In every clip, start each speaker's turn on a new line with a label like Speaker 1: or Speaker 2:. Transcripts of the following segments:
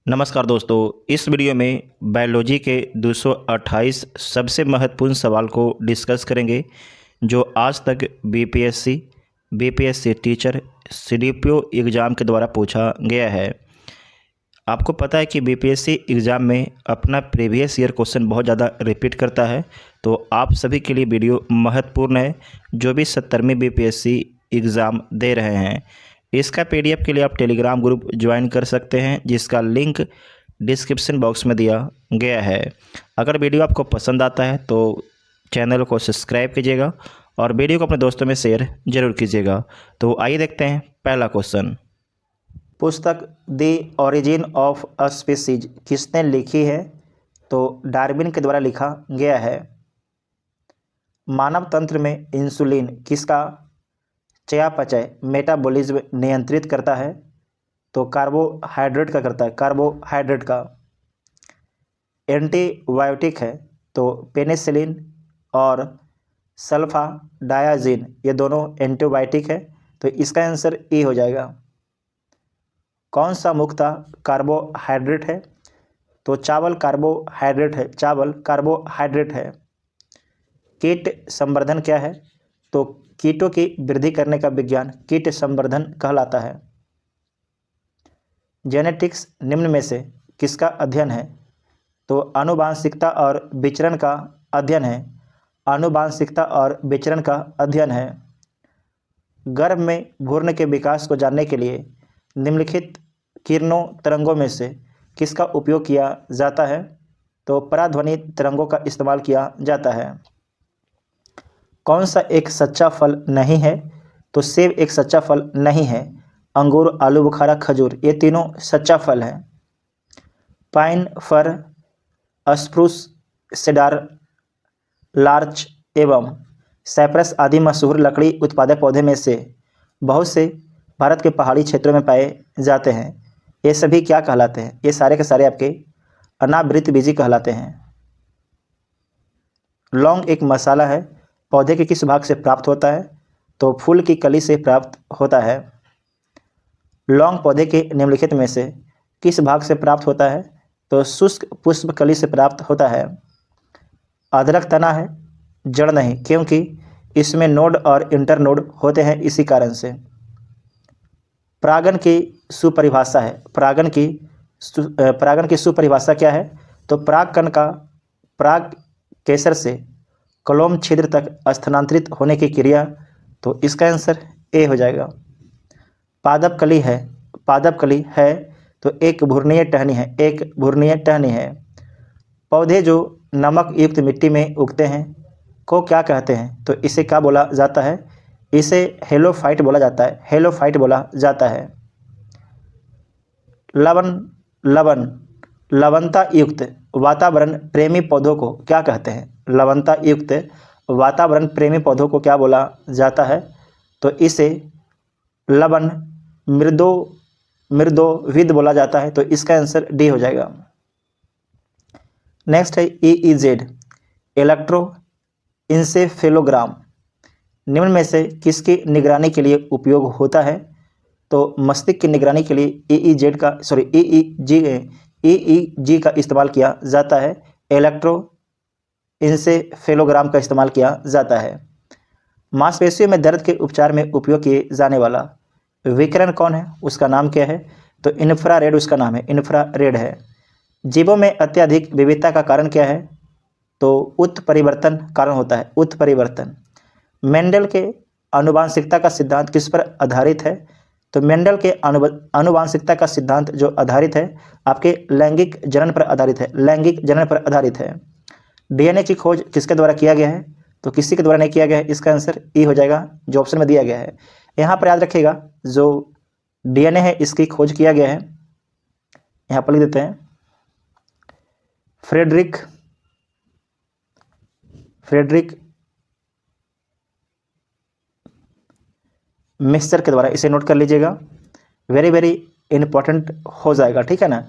Speaker 1: नमस्कार दोस्तों, इस वीडियो में बायोलॉजी के 228 सबसे महत्वपूर्ण सवाल को डिस्कस करेंगे जो आज तक बीपीएससी टीचर सीडीपीओ एग्ज़ाम के द्वारा पूछा गया है। आपको पता है कि बीपीएससी एग्ज़ाम में अपना प्रीवियस ईयर क्वेश्चन बहुत ज़्यादा रिपीट करता है, तो आप सभी के लिए वीडियो महत्वपूर्ण है जो भी 70वीं बीपीएससी एग्ज़ाम दे रहे हैं। इसका पीडीएफ के लिए आप टेलीग्राम ग्रुप ज्वाइन कर सकते हैं जिसका लिंक डिस्क्रिप्शन बॉक्स में दिया गया है। अगर वीडियो आपको पसंद आता है तो चैनल को सब्सक्राइब कीजिएगा और वीडियो को अपने दोस्तों में शेयर जरूर कीजिएगा। तो आइए देखते हैं पहला क्वेश्चन। पुस्तक the origin of a species किसने लिखी है? तो डार्विन के द्वारा लिखा गया है। मानव तंत्र में इंसुलिन किसका चयापचय मेटाबॉलिज्म नियंत्रित करता है? तो कार्बोहाइड्रेट का करता है, कार्बोहाइड्रेट का। एंटीबायोटिक है तो पेनिसिलिन और सल्फाडायाजिन ये दोनों एंटीबायोटिक है, तो इसका आंसर ए हो जाएगा। कौन सा मुख्यतः कार्बोहाइड्रेट है? तो चावल कार्बोहाइड्रेट है, चावल कार्बोहाइड्रेट है। कीट संवर्धन क्या है? तो कीटों की वृद्धि करने का विज्ञान कीट संवर्धन कहलाता है। जेनेटिक्स निम्न में से किसका अध्ययन है? तो आनुवांशिकता और विचरण का अध्ययन है, आनुवांशिकता और विचरण का अध्ययन है। गर्भ में भ्रूण के विकास को जानने के लिए निम्नलिखित किरणों तरंगों में से किसका उपयोग किया जाता है? तो पराध्वनि तरंगों का इस्तेमाल किया जाता है। कौन सा एक सच्चा फल नहीं है? तो सेब एक सच्चा फल नहीं है। अंगूर, आलू बुखारा, खजूर ये तीनों सच्चा फल है। पाइन, फर, स्प्रूस, सेडार, लार्च एवं साइप्रस आदि मशहूर लकड़ी उत्पादक पौधे में से बहुत से भारत के पहाड़ी क्षेत्रों में पाए जाते हैं। ये सभी क्या कहलाते हैं? ये सारे के सारे आपके अनावृतबीजी कहलाते हैं। लौंग एक मसाला है, पौधे के किस भाग से प्राप्त होता है? तो फूल की कली से प्राप्त होता है। लौंग पौधे के निम्नलिखित में से किस भाग से प्राप्त होता है? तो शुष्क पुष्प कली से प्राप्त होता है। अदरक तना है, जड़ नहीं, क्योंकि इसमें नोड और इंटरनोड होते हैं, इसी कारण से। परागन की सुपरिभाषा है, परागन की सुपरिभाषा क्या है? तो परागकण का पराग केसर से कलोम छिद्र तक स्थानांतरित होने की क्रिया, तो इसका आंसर ए हो जाएगा। पादप कली है, पादप कली है तो एक भूर्णीय टहनी है, एक भूर्णीय टहनी है। पौधे जो नमक युक्त मिट्टी में उगते हैं को क्या कहते हैं? तो इसे क्या बोला जाता है? इसे हेलोफाइट बोला जाता है, हेलोफाइट बोला जाता है। लवणता युक्त वातावरण प्रेमी पौधों को क्या कहते हैं? लवणता युक्त वातावरण प्रेमी पौधों को क्या बोला जाता है? तो इसे लवण मृदोविद बोला जाता है, तो इसका आंसर डी हो जाएगा। नेक्स्ट है EEZ इलेक्ट्रो इंसेफेलोग्राम निम्न में से किसकी निगरानी के लिए उपयोग होता है? तो मस्तिष्क की निगरानी के लिए EEG का इस्तेमाल किया जाता है, इलेक्ट्रो इंसेफेलोग्राम का इस्तेमाल किया जाता है। मांसपेशियों में दर्द के उपचार में उपयोग किए जाने वाला विकिरण कौन है? उसका नाम क्या है? तो इंफ्रारेड उसका नाम है, इंफ्रारेड है। जीवों में अत्यधिक विविधता का कारण क्या है? तो उत्परिवर्तन कारण होता है, उत्परिवर्तन। मेंडल के आनुवांशिकता का सिद्धांत किस पर आधारित है? तो मेंडल के आनुवांशिकता का सिद्धांत जो आधारित है आपके लैंगिक जनन पर आधारित है, लैंगिक जनन पर आधारित है। डीएनए की खोज किसके द्वारा किया गया है? तो किसी के द्वारा नहीं किया गया है, इसका आंसर ई हो जाएगा जो ऑप्शन में दिया गया है। यहाँ पर याद रखिएगा जो डीएनए है इसकी खोज किया गया है, यहाँ पर लिख देते हैं फ्रेडरिक मिक्सचर के द्वारा, इसे नोट कर लीजिएगा, वेरी वेरी इंपॉर्टेंट हो जाएगा, ठीक है ना।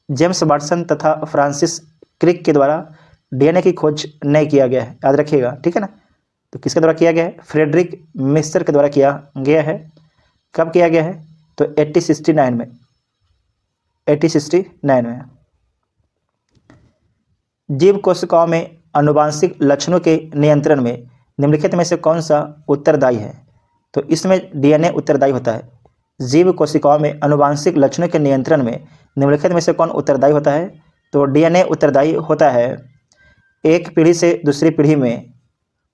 Speaker 1: जेम्स वाटसन तथा फ्रांसिस क्रिक के द्वारा डीएनए की खोज नहीं किया गया है, याद रखिएगा, ठीक है ना। तो किसके द्वारा किया गया है? फ्रेडरिक मिक्सचर के द्वारा किया गया है। कब किया गया है? तो 1869 में, 1869 में। जीव कोशिकाओं में आनुवांशिक लक्षणों के नियंत्रण में निम्नलिखित में से कौन सा उत्तरदायी है? तो इसमें डीएनए उत्तरदायी होता है। जीव कोशिकाओं में आनुवांशिक लक्षणों के नियंत्रण में निम्नलिखित में से कौन उत्तरदायी होता है? तो डीएनए उत्तरदायी होता है। एक पीढ़ी से दूसरी पीढ़ी में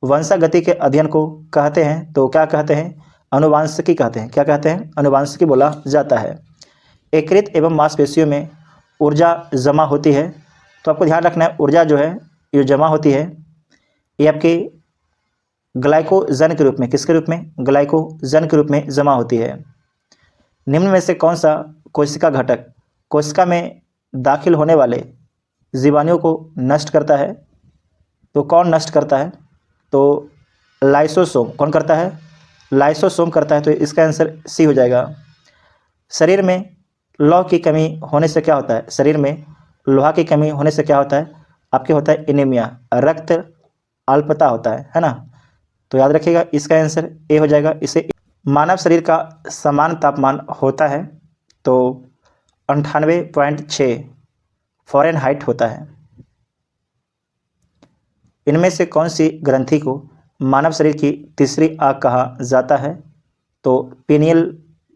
Speaker 1: वंशागति के अध्ययन को कहते हैं, तो क्या कहते हैं? अनुवांशिकी कहते हैं। क्या कहते हैं? अनुवांशिकी बोला जाता है। यकृत एवं मांसपेशियों में ऊर्जा जमा होती है, तो आपको ध्यान रखना है ऊर्जा जो है ये जमा होती है ये आपके ग्लाइकोजन के रूप में, किसके रूप में? ग्लाइकोजन के रूप में जमा होती है। निम्न में से कौन सा कोशिका घटक कोशिका में दाखिल होने वाले जीवाणुओं को नष्ट करता है? तो कौन नष्ट करता है? तो लाइसोसोम। कौन करता है? लाइसोसोम करता है। तो इसका आंसर सी हो जाएगा। शरीर में लौह की कमी होने से क्या होता है? शरीर में लोहा की कमी होने से क्या होता है? आपके होता है एनीमिया, रक्त अल्पता होता है ना। तो याद रखिएगा इसका आंसर ए हो जाएगा। इसे मानव शरीर का समान तापमान होता है तो 98.6 फ़ारेनहाइट होता है। इनमें से कौन सी ग्रंथि को मानव शरीर की तीसरी आँख कहा जाता है? तो पीनियल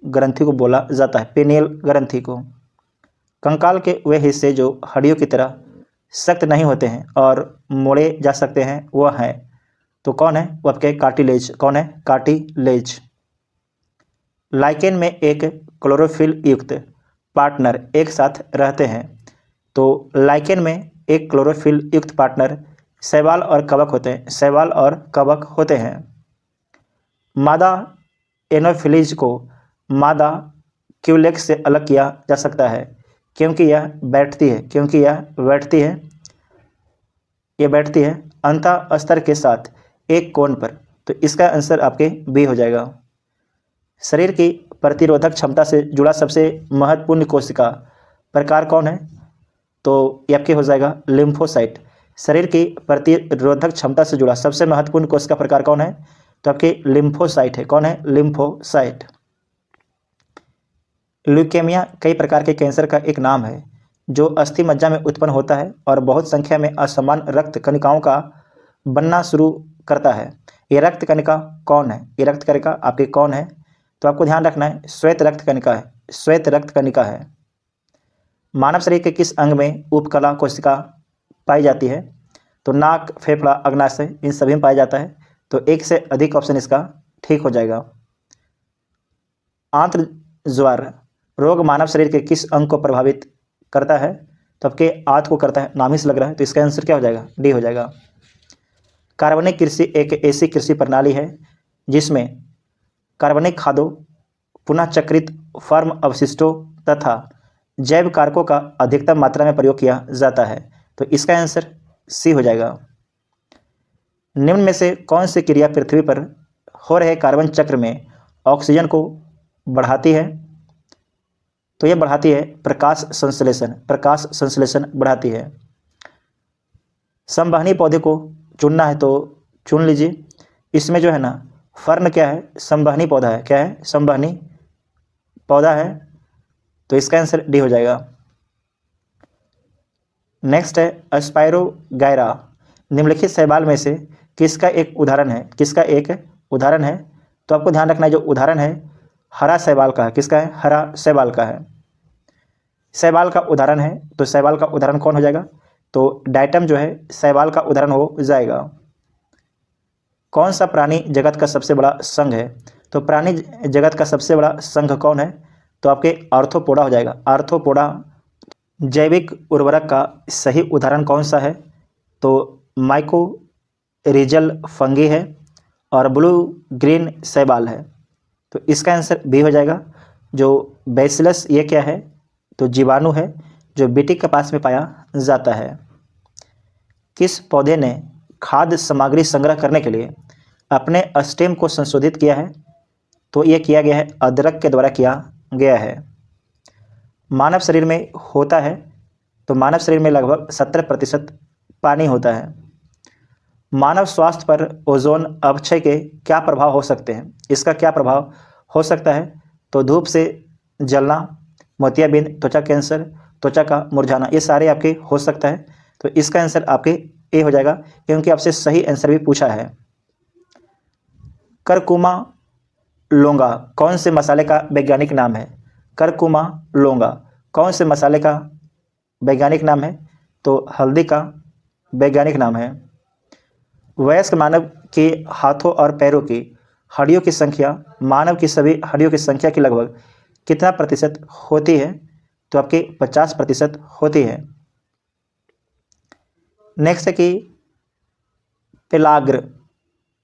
Speaker 1: ग्रंथि को बोला जाता है, पीनियल ग्रंथि को। कंकाल के वे हिस्से जो हड्डियों की तरह सख्त नहीं होते हैं और मोड़े जा सकते हैं वह हैं, तो कौन है? वो आपके कार्टिलेज। कौन है? कार्टिलेज। लाइकेन में एक क्लोरोफिल युक्त पार्टनर एक साथ रहते हैं, तो लाइकेन में एक क्लोरोफिल युक्त पार्टनर शैवाल और कवक होते हैं। शैवाल और कवक होते हैं। मादा एनोफिलीज को मादा क्यूलेक्स से अलग किया जा सकता है क्योंकि यह बैठती है, क्योंकि यह बैठती है, यह बैठती है अंतः स्तर के साथ एक कोण पर। तो इसका आंसर आपके बी हो जाएगा। शरीर की प्रतिरोधक क्षमता से जुड़ा सबसे महत्वपूर्ण कोशिका प्रकार कौन है? तो ये आपके हो जाएगा लिम्फोसाइट। शरीर की प्रतिरोधक क्षमता से जुड़ा सबसे महत्वपूर्ण कोशिका प्रकार कौन है? तो आपके लिम्फोसाइट है। कौन है? लिम्फोसाइट। ल्यूकेमिया कई प्रकार के कैंसर का एक नाम है जो अस्थि मज्जा में उत्पन्न होता है और बहुत संख्या में असमान रक्त कणिकाओं का बनना शुरू करता है। ये रक्त कणिका कौन है? ये रक्त कणिका आपके कौन है? तो आपको ध्यान रखना है श्वेत रक्त कणिका है, श्वेत रक्त कणिका है। मानव शरीर के किस अंग में उपकला कोशिका पाई जाती है? तो नाक, फेफड़ा, अग्नाशय, इन सभी में पाया जाता है। तो एक से अधिक ऑप्शन इसका ठीक हो जाएगा। आंत्र ज्वार रोग मानव शरीर के किस अंग को प्रभावित करता है? तो आपके आंत को करता है। नाम ही से लग रहा है, तो इसका आंसर क्या हो जाएगा? डी हो जाएगा। कार्बनिक कृषि एक ऐसी कृषि प्रणाली है जिसमें कार्बनिक खादों, पुनः चक्रित फर्म अवशिष्टों तथा जैव कारकों का अधिकतम मात्रा में प्रयोग किया जाता है। तो इसका आंसर सी हो जाएगा। निम्न में से कौन सी क्रिया पृथ्वी पर हो रहे कार्बन चक्र में ऑक्सीजन को बढ़ाती है? तो यह बढ़ाती है प्रकाश संश्लेषण। प्रकाश संश्लेषण बढ़ाती है। संवहनी पौधे को चुनना है तो चुन लीजिए। इसमें जो है ना फर्न क्या है? संवहनी पौधा है। क्या है? संवहनी पौधा है। तो इसका आंसर डी हो जाएगा। नेक्स्ट है स्पाइरोगैरा निम्नलिखित शैवाल में से किसका एक उदाहरण है? किसका एक उदाहरण है? तो आपको ध्यान रखना है जो उदाहरण है हरा शैवाल का है। किसका है? हरा शैवाल का है। शैवाल का उदाहरण है तो शैवाल का उदाहरण कौन हो जाएगा? तो डाइटम जो है शैवाल का उदाहरण हो जाएगा। कौन सा प्राणी जगत का सबसे बड़ा संघ है? तो प्राणी जगत का सबसे बड़ा संघ कौन है? तो आपके आर्थ्रोपोडा हो जाएगा। आर्थ्रोपोडा। जैविक उर्वरक का सही उदाहरण कौन सा है? तो माइकोरिजल फंगी है और ब्लू ग्रीन शैवाल है। तो इसका आंसर बी हो जाएगा। जो बैसिलस ये क्या है? तो जीवाणु है जो बीटी कपास में पाया जाता है। किस पौधे ने खाद्य सामग्री संग्रह करने के लिए अपने स्टेम को संशोधित किया है? तो यह किया गया है अदरक के द्वारा किया गया है। मानव शरीर में होता है तो मानव शरीर में लगभग 70% पानी होता है। मानव स्वास्थ्य पर ओजोन अपक्षय के क्या प्रभाव हो सकते हैं? इसका क्या प्रभाव हो सकता है? तो धूप से जलना, मोतियाबिंद, त्वचा कैंसर, त्वचा का मुरझाना, ये सारे आपके हो सकता है। तो इसका आंसर आपके ए हो जाएगा, क्योंकि आपसे सही आंसर भी पूछा है। करकुमा लोंगा कौन से मसाले का वैज्ञानिक नाम है? करकुमा लोंगा कौन से मसाले का वैज्ञानिक नाम है? तो हल्दी का वैज्ञानिक नाम है। वयस्क मानव के हाथों और पैरों की हड्डियों की संख्या मानव की सभी हड्डियों की संख्या की लगभग कितना प्रतिशत होती है? तो आपके 50% होती है। नेक्स्ट है कि पेलाग्र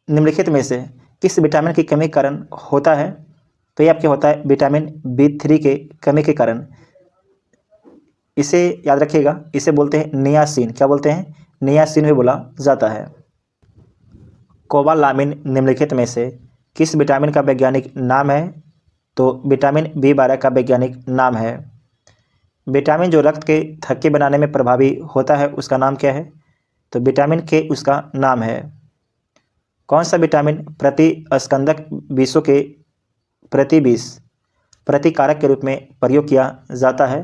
Speaker 1: निम्नलिखित में से किस विटामिन की कमी के कारण होता है? तो ये आपके होता है विटामिन B3 के कमी के कारण। इसे याद रखिएगा, इसे बोलते हैं नियासिन। क्या बोलते हैं? नियासिन भी बोला जाता है। कोबालामिन निम्नलिखित में से किस विटामिन का वैज्ञानिक नाम है? तो विटामिन B12 का वैज्ञानिक नाम है। विटामिन जो रक्त के थक्के बनाने में प्रभावी होता है उसका नाम क्या है? तो विटामिन के उसका नाम है। कौन सा विटामिन प्रति स्कंदक विषों के प्रति विष प्रतिकारक के रूप में प्रयोग किया जाता है?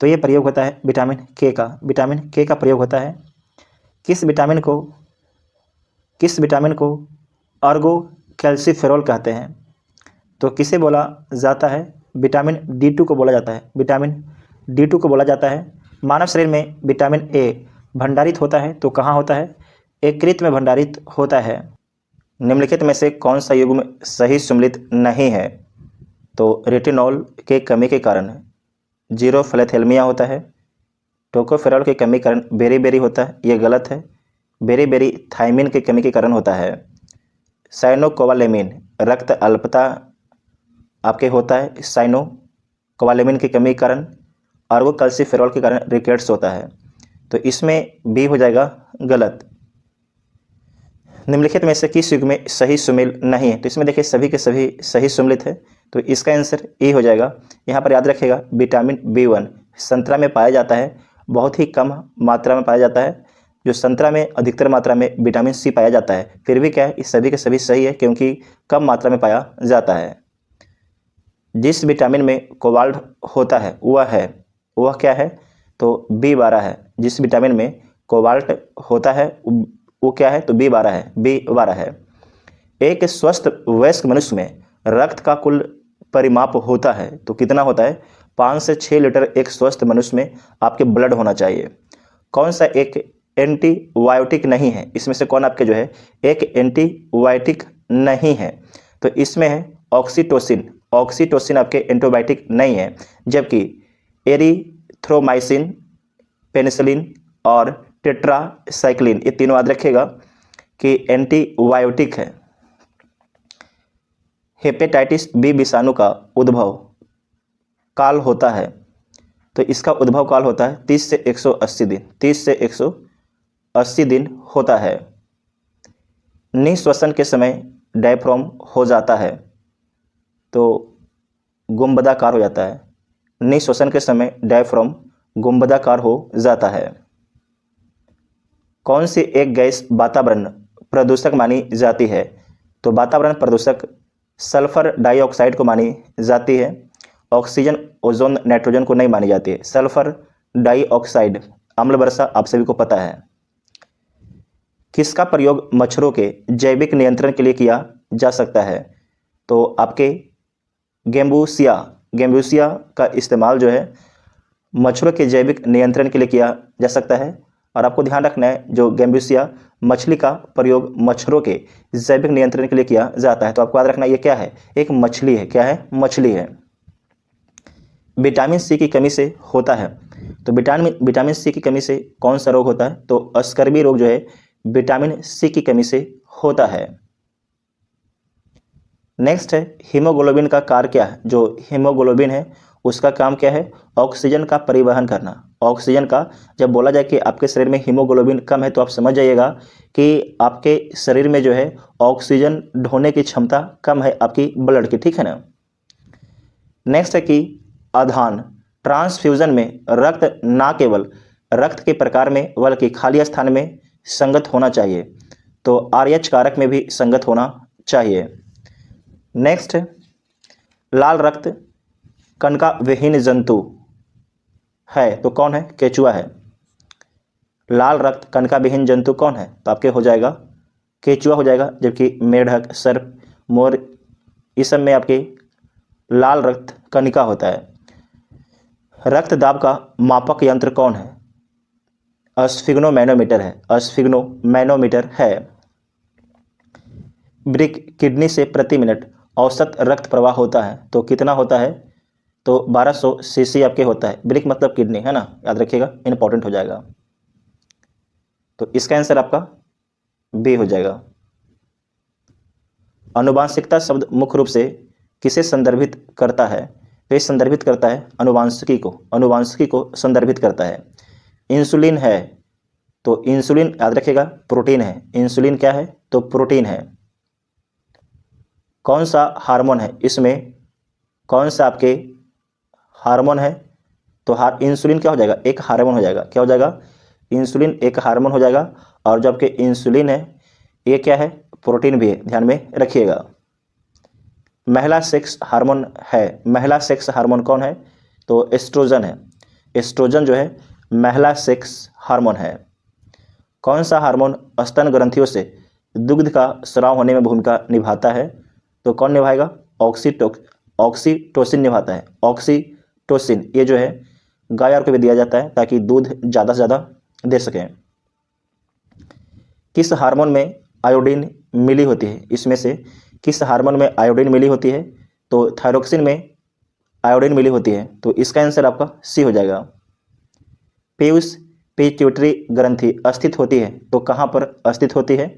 Speaker 1: तो ये प्रयोग होता है विटामिन के का प्रयोग होता है। किस विटामिन को अर्गो कैल्सीफेरॉल कहते हैं? तो किसे बोला जाता है? विटामिन D2 को बोला जाता है। विटामिन D2 को बोला जाता है। मानव शरीर में विटामिन ए भंडारित होता है तो कहाँ होता है? यकृत में भंडारित होता है। निम्नलिखित में से कौन सा युग्म सही सम्मिलित नहीं है? तो रेटिनॉल के कमी के कारण जीरोफ्लेथेल्मिया होता है। टोकोफेरॉल की कमी के कारण बेरी होता है, ये गलत है। बेरी थायमिन की कमी के कारण होता है। साइनोकोबालेमिन रक्त अल्पता आपके होता है साइनोकोबालेमिन की कमी के कारण। अर्गोकैल्सीफेरॉल के कारण रिकेट्स होता है। तो इसमें बी हो जाएगा गलत। निम्नलिखित में से किस युग में सही सुमेल नहीं है? तो इसमें देखिए सभी के सभी सही सुमेलित है, तो इसका आंसर ए हो जाएगा। यहाँ पर याद रखिएगा विटामिन B1 संतरा में पाया जाता है, बहुत ही कम मात्रा में पाया जाता है। जो संतरा में अधिकतर मात्रा में विटामिन C पाया जाता है, फिर भी क्या है इस सभी के सभी सही है क्योंकि कम मात्रा में पाया जाता है। जिस विटामिन में कोबाल्ट होता है वह क्या है? तो B12 है। जिस विटामिन में कोबाल्ट होता है वो क्या है? तो B12 है। एक स्वस्थ वयस्क मनुष्य में रक्त का कुल परिमाप होता है तो कितना होता है? 5 से 6 लीटर एक स्वस्थ मनुष्य में आपके ब्लड होना चाहिए। कौन सा एक एंटीबायोटिक नहीं है? इसमें से कौन आपके जो है एक एंटीबायोटिक नहीं है? तो इसमें है ऑक्सीटोसिन आपके एंटीबायोटिक नहीं है, जबकि एरिथ्रोमाइसिन, पेनिसिलिन और टेट्रासाइक्लिन ये तीनों याद रखिएगा कि एंटीबायोटिक है। हेपेटाइटिस बी विषाणु का उद्भव काल होता है, तो इसका उद्भव काल होता है 30 से 180 दिन। 30 से 180 दिन होता है। निःश्वसन के समय डायफ्राम हो जाता है तो गुंबदाकार हो जाता है। निःश्वसन के समय डायफ्राम गुंबदाकार हो जाता है। कौन सी एक गैस वातावरण प्रदूषक मानी जाती है? तो वातावरण प्रदूषक सल्फर डाइऑक्साइड को मानी जाती है। ऑक्सीजन, ओजोन, नाइट्रोजन को नहीं मानी जाती है। सल्फर डाइऑक्साइड अम्ल वर्षा आप सभी को पता है। किसका प्रयोग मच्छरों के जैविक नियंत्रण के लिए किया जा सकता है? तो आपके गेम्बूसिया का इस्तेमाल जो है मच्छरों के जैविक नियंत्रण के लिए किया जा सकता है। और आपको ध्यान रखना है जो गेम्बूसिया मछली का प्रयोग मच्छरों के जैविक नियंत्रण के लिए किया जाता है। तो आपको याद रखना ये क्या है? एक मछली है। क्या है? मछली है। विटामिन C की कमी से होता है, तो विटामिन C की कमी से कौन सा रोग होता है? तो स्कर्वी रोग जो है विटामिन C की कमी से होता है। नेक्स्ट है हीमोग्लोबिन का कार्य क्या है? जो हीमोग्लोबिन है उसका काम क्या है? ऑक्सीजन का परिवहन करना। ऑक्सीजन का जब बोला जाए कि आपके शरीर में हीमोग्लोबिन कम है तो आप समझ जाइएगा कि आपके शरीर में जो है ऑक्सीजन ढोने की क्षमता कम है आपकी ब्लड की, ठीक है ना। नेक्स्ट है कि आधान ट्रांसफ्यूजन में रक्त ना केवल रक्त के प्रकार में बल्कि खाली स्थान में संगत होना चाहिए, तो RH कारक में भी संगत होना चाहिए। नेक्स्ट लाल रक्त कणका विहीन जंतु है तो कौन है? केचुआ है। लाल रक्त कणका विहीन जंतु कौन है? तो आपके हो जाएगा केचुआ हो जाएगा, जबकि मेढक, सर्प, मोर इस सब में आपके लाल रक्त कणिका होता है। रक्त दाब का मापक यंत्र कौन है? स्फिग्नोमैनोमीटर है। स्फिग्नोमैनोमीटर है। ब्रिक किडनी से प्रति मिनट औसत रक्त प्रवाह होता है तो कितना होता है? तो 1200 सीसी आपके होता है। ब्रिक मतलब किडनी है ना, याद रखिएगा, इंपॉर्टेंट हो जाएगा। तो इसका आंसर आपका बी हो जाएगा। अनुवांशिकता शब्द मुख्य रूप से किसे संदर्भित करता है? तो ये संदर्भित करता है अनुवांशिकी को। अनुवांशिकी को संदर्भित करता है। इंसुलिन है तो इंसुलिन याद रखिएगा प्रोटीन है। इंसुलिन क्या है? तो प्रोटीन है। कौन सा हार्मोन है इसमें? कौन सा आपके हार्मोन है? तो इंसुलिन क्या हो जाएगा? एक हार्मोन हो जाएगा। क्या हो जाएगा? इंसुलिन एक हार्मोन हो जाएगा। और जो आपके इंसुलिन है ये क्या है? प्रोटीन भी है, ध्यान में रखिएगा। महिला सेक्स हार्मोन है। महिला सेक्स हार्मोन कौन है? तो एस्ट्रोजन है। एस्ट्रोजन जो है महिला सेक्स हार्मोन है। कौन सा हार्मोन स्तन ग्रंथियों से दुग्ध का स्राव होने में भूमिका निभाता है? तो कौन निभाएगा? ऑक्सीटोसिन निभाता है। ऑक्सीटोसिन ये जो है गाय को भी दिया जाता है ताकि दूध ज़्यादा से ज़्यादा दे सकें। किस हार्मोन में आयोडीन मिली होती है? इसमें से किस हार्मोन में आयोडीन मिली होती है? तो थायरोक्सिन में आयोडीन मिली होती है। तो इसका आंसर आपका सी हो जाएगा। पीयूष पिट्यूटरी ग्रंथि स्थित होती है तो कहाँ पर स्थित होती है?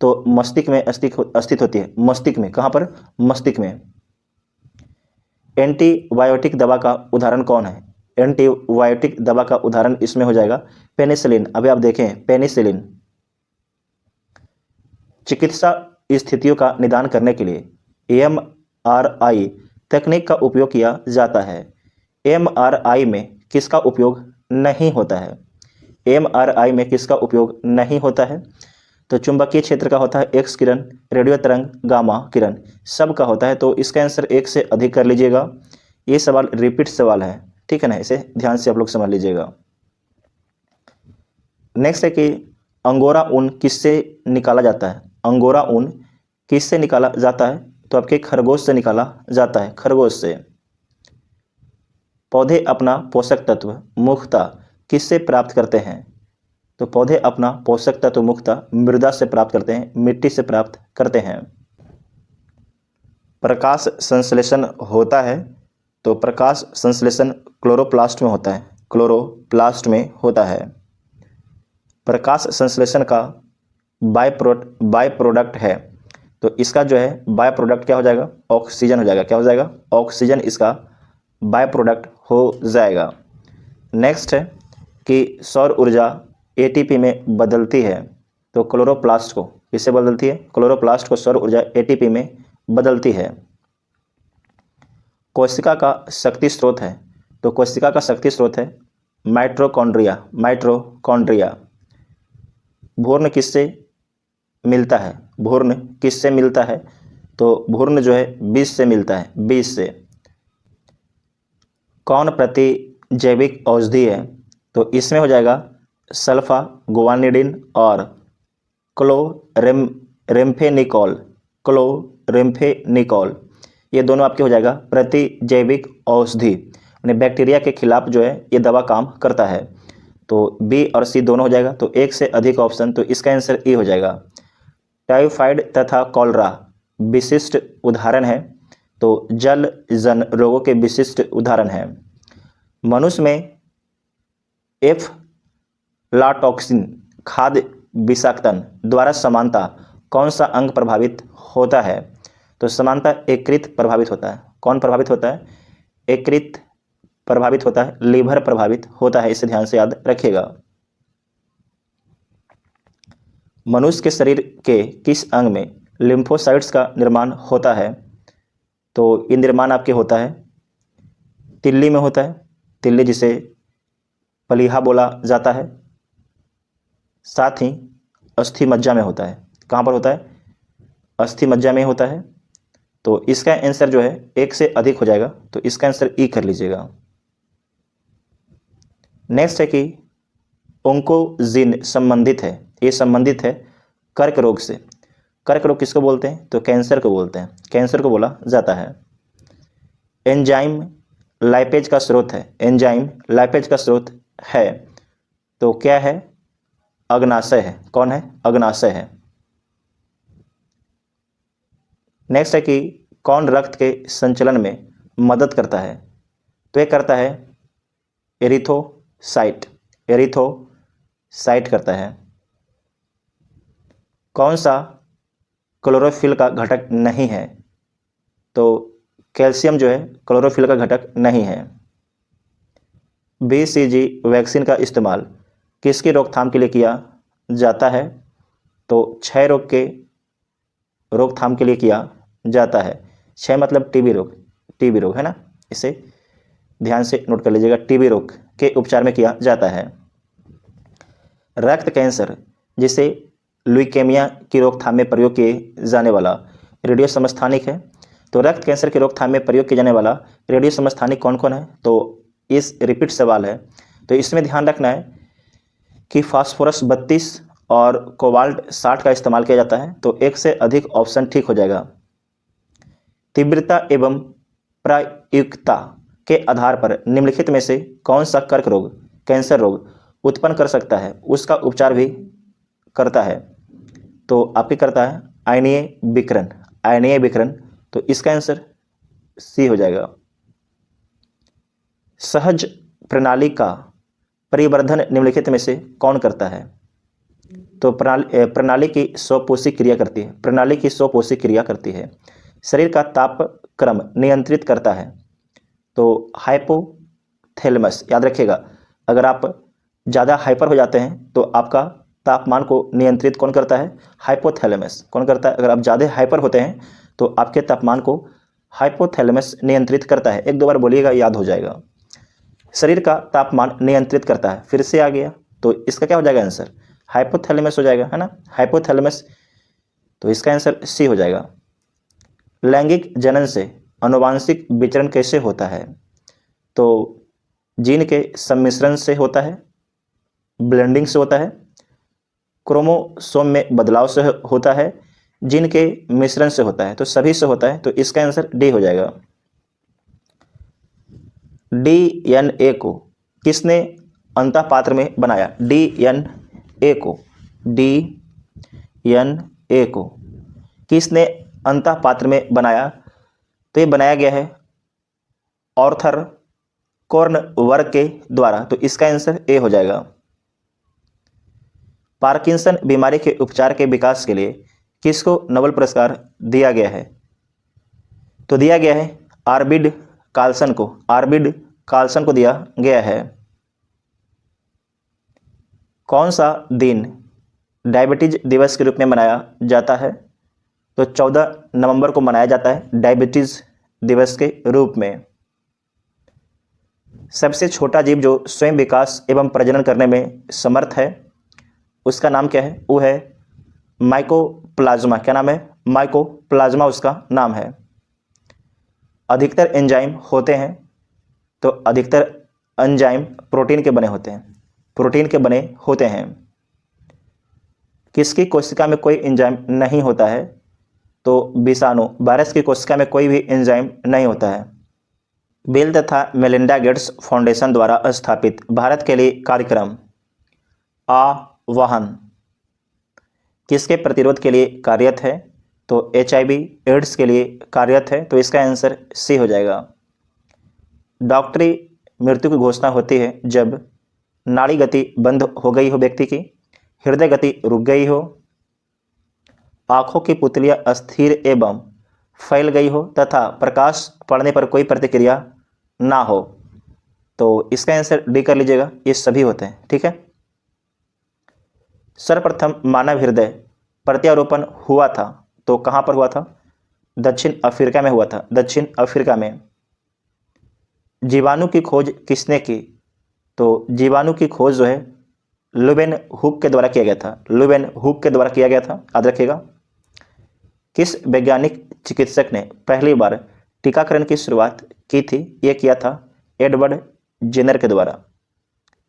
Speaker 1: तो मस्तिष्क में स्थित होती है। मस्तिष्क में, कहाँ पर? मस्तिष्क में। एंटीबायोटिक दवा का उदाहरण कौन है? एंटीबायोटिक दवा का उदाहरण इसमें हो जाएगा पेनिसिलिन। अभी आप देखें पेनिसिलिन। चिकित्सा स्थितियों का निदान करने के लिए एमआरआई तकनीक का उपयोग किया जाता है। एमआरआई में किसका उपयोग नहीं होता है? एमआरआई में किसका उपयोग नहीं होता है? तो चुंबकीय क्षेत्र का होता है एक्स किरण, रेडियो तरंग, गामा किरण, सब का होता है। तो इसका आंसर एक से अधिक कर लीजिएगा। ये सवाल रिपीट सवाल है, ठीक है ना, इसे ध्यान से आप लोग समझ लीजिएगा। नेक्स्ट है कि अंगोरा ऊन किससे निकाला जाता है? अंगोरा ऊन किससे निकाला जाता है? तो आपके खरगोश से निकाला जाता है। खरगोश से। पौधे अपना पोषक तत्व मुख्यतः किससे प्राप्त करते हैं? तो पौधे अपना पोषक तत्व मुख्यतः मृदा से प्राप्त करते हैं, मिट्टी से प्राप्त करते हैं। प्रकाश संश्लेषण होता है तो प्रकाश संश्लेषण क्लोरोप्लास्ट में होता है। क्लोरोप्लास्ट में होता है। प्रकाश संश्लेषण का बाय प्रोडक्ट है तो इसका जो है बाय प्रोडक्ट क्या हो जाएगा? ऑक्सीजन हो जाएगा। क्या हो जाएगा? ऑक्सीजन इसका बाय प्रोडक्ट हो जाएगा। नेक्स्ट है कि सौर ऊर्जा एटीपी में बदलती है तो क्लोरोप्लास्ट को किससे बदलती है? क्लोरोप्लास्ट को सौर ऊर्जा एटीपी में बदलती है। कोशिका का शक्ति स्रोत है तो कोशिका का शक्ति स्रोत है माइटोकॉन्ड्रिया। माइटोकॉन्ड्रिया। भ्रूण किससे मिलता है? भ्रूण किससे मिलता है? तो भ्रूण जो है बीज से मिलता है। बीज से। कौन प्रतिजैविक औषधि है? तो इसमें हो जाएगा सल्फा गुआनिडीन और क्लोरेम्फेनिकोल। क्लोरेम्फेनिकोल ये दोनों आपके हो जाएगा प्रतिजैविक औषधि, यानी बैक्टीरिया के खिलाफ जो है ये दवा काम करता है। तो बी और सी दोनों हो जाएगा। तो एक से अधिक ऑप्शन, तो इसका आंसर ए हो जाएगा। टाइफाइड तथा कॉलरा विशिष्ट उदाहरण है तो जल जन रोगों के विशिष्ट उदाहरण हैं। मनुष्य में एफलाटॉक्सिन खाद्य विषाक्तन द्वारा समानता कौन सा अंग प्रभावित होता है? तो समानता यकृत प्रभावित होता है। कौन प्रभावित होता है? यकृत प्रभावित होता है, लीवर प्रभावित होता है, इसे ध्यान से याद रखिएगा। मनुष्य के शरीर के किस अंग में लिम्फोसाइट्स का निर्माण होता है? तो ये निर्माण आपके होता है तिल्ली में होता है। तिल्ली जिसे पलीहा बोला जाता है। साथ ही अस्थि मज्जा में होता है। कहाँ पर होता है? अस्थि मज्जा में होता है। तो इसका आंसर जो है 1 से अधिक हो जाएगा, तो इसका आंसर ई कर लीजिएगा। नेक्स्ट है कि ओंकोजिन संबंधित है, ये संबंधित है कर्क रोग से। कर्क रोग किसको बोलते हैं? तो कैंसर को बोलते हैं, कैंसर को बोला जाता है। एंजाइम लाइपेज का स्रोत है, एंजाइम लाइपेज का स्रोत है, तो क्या है? अग्नाशय है। कौन है? अग्नाशय है। नेक्स्ट है कि कौन रक्त के संचलन में मदद करता है? तो ये करता है एरिथ्रोसाइट, एरिथ्रोसाइट करता है। कौन सा क्लोरोफिल का घटक नहीं है? तो कैल्शियम जो है क्लोरोफिल का घटक नहीं है। BCG वैक्सीन का इस्तेमाल किसकी रोकथाम के लिए किया जाता है? तो क्षय रोग के रोकथाम के लिए किया जाता है। क्षय मतलब टीबी रोग, टीबी रोग है ना, इसे ध्यान से नोट कर लीजिएगा। टीबी रोग के उपचार में किया जाता है। रक्त कैंसर जिसे ल्यूकेमिया की रोकथाम में प्रयोग किए जाने वाला रेडियो समस्थानिक है। तो रक्त कैंसर की रोकथाम में प्रयोग किया जाने वाला रेडियो समस्थानिक कौन कौन है? तो इस रिपीट सवाल है, तो इसमें ध्यान रखना है कि फास्फोरस 32 और कोबाल्ट 60 का इस्तेमाल किया जाता है, तो 1 से अधिक ऑप्शन ठीक हो जाएगा। तीव्रता एवं प्रायुक्ता के आधार पर निम्नलिखित में से कौन सा कर्क रोग, कैंसर रोग उत्पन्न कर सकता है, उसका उपचार भी करता है? तो आपके करता है आयनीय विकिरण, आयनीय विकिरण, तो इसका आंसर सी हो जाएगा। सहज प्रणाली का परिवर्धन निम्नलिखित में से कौन करता है? तो प्रणाली की स्वपोषी क्रिया करती है, प्रणाली की स्वपोषी क्रिया करती है। शरीर का तापक्रम नियंत्रित करता है, तो हाइपोथैलेमस, याद रखिएगा, अगर आप ज़्यादा हाइपर हो जाते हैं तो आपका तापमान को नियंत्रित कौन करता है? हाइपोथैलेमस। कौन करता है? अगर आप ज़्यादा हाइपर होते हैं तो आपके तापमान को हाइपोथैलेमस नियंत्रित करता है। 1-2 बार बोलिएगा, याद हो जाएगा। शरीर का तापमान नियंत्रित करता है, फिर से आ गया, तो इसका क्या हो जाएगा आंसर? हाइपोथैलेमस हो जाएगा, है ना, हाइपोथैलेमस, तो इसका आंसर सी हो जाएगा। लैंगिक जनन से आनुवांशिक विचरण कैसे होता है? तो जीन के सम्मिश्रण से होता है, ब्लेंडिंग से होता है, क्रोमोसोम में बदलाव से होता है, जीन के मिश्रण से होता है, तो सभी से होता है, तो इसका आंसर डी हो जाएगा। DNA को किसने अंतःपात्र में बनाया? DNA को किसने अंतःपात्र में बनाया? तो ये बनाया गया है ऑर्थर कॉर्नवर्ग के द्वारा, तो इसका आंसर ए हो जाएगा। पार्किंसन बीमारी के उपचार के विकास के लिए किसको नोबेल पुरस्कार दिया गया है? तो दिया गया है आर्बिड कार्लसन को, आर्बिड कार्लसन को दिया गया है। कौन सा दिन डायबिटीज दिवस के रूप में मनाया जाता है? तो 14 नवंबर को मनाया जाता है डायबिटीज दिवस के रूप में। सबसे छोटा जीव जो स्वयं विकास एवं प्रजनन करने में समर्थ है, उसका नाम क्या है? वो है माइकोप्लाज्मा। क्या नाम है? माइकोप्लाज्मा उसका नाम है। अधिकतर एंजाइम होते हैं, तो अधिकतर एंजाइम प्रोटीन के बने होते हैं, प्रोटीन के बने होते हैं। किसकी कोशिका में कोई एंजाइम नहीं होता है? तो विषाणु, वायरस की कोशिका में कोई भी एंजाइम नहीं होता है। बिल तथा मेलिंडा गेट्स फाउंडेशन द्वारा स्थापित भारत के लिए कार्यक्रम आह्वान किसके प्रतिरोध के लिए कार्यरत है? तो HIV एड्स के लिए कार्यरत है, तो इसका आंसर सी हो जाएगा। डॉक्टरी मृत्यु की घोषणा होती है जब नाड़ी गति बंद हो गई हो व्यक्ति की, हृदय गति रुक गई हो, आंखों की पुतलियां अस्थिर एवं फैल गई हो तथा प्रकाश पड़ने पर कोई प्रतिक्रिया ना हो, तो इसका आंसर डी कर लीजिएगा, ये सभी होते हैं। ठीक है। सर्वप्रथम मानव हृदय प्रत्यारोपण हुआ था, तो कहाँ पर हुआ था? दक्षिण अफ्रीका में हुआ था, दक्षिण अफ्रीका में। जीवाणु की खोज किसने की? तो जीवाणु की खोज जो है लुबेन हुक के द्वारा किया गया था, लुबेन हुक के द्वारा किया गया था, याद रखिएगा। किस वैज्ञानिक चिकित्सक ने पहली बार टीकाकरण की शुरुआत की थी? ये किया था एडवर्ड जेनर के द्वारा।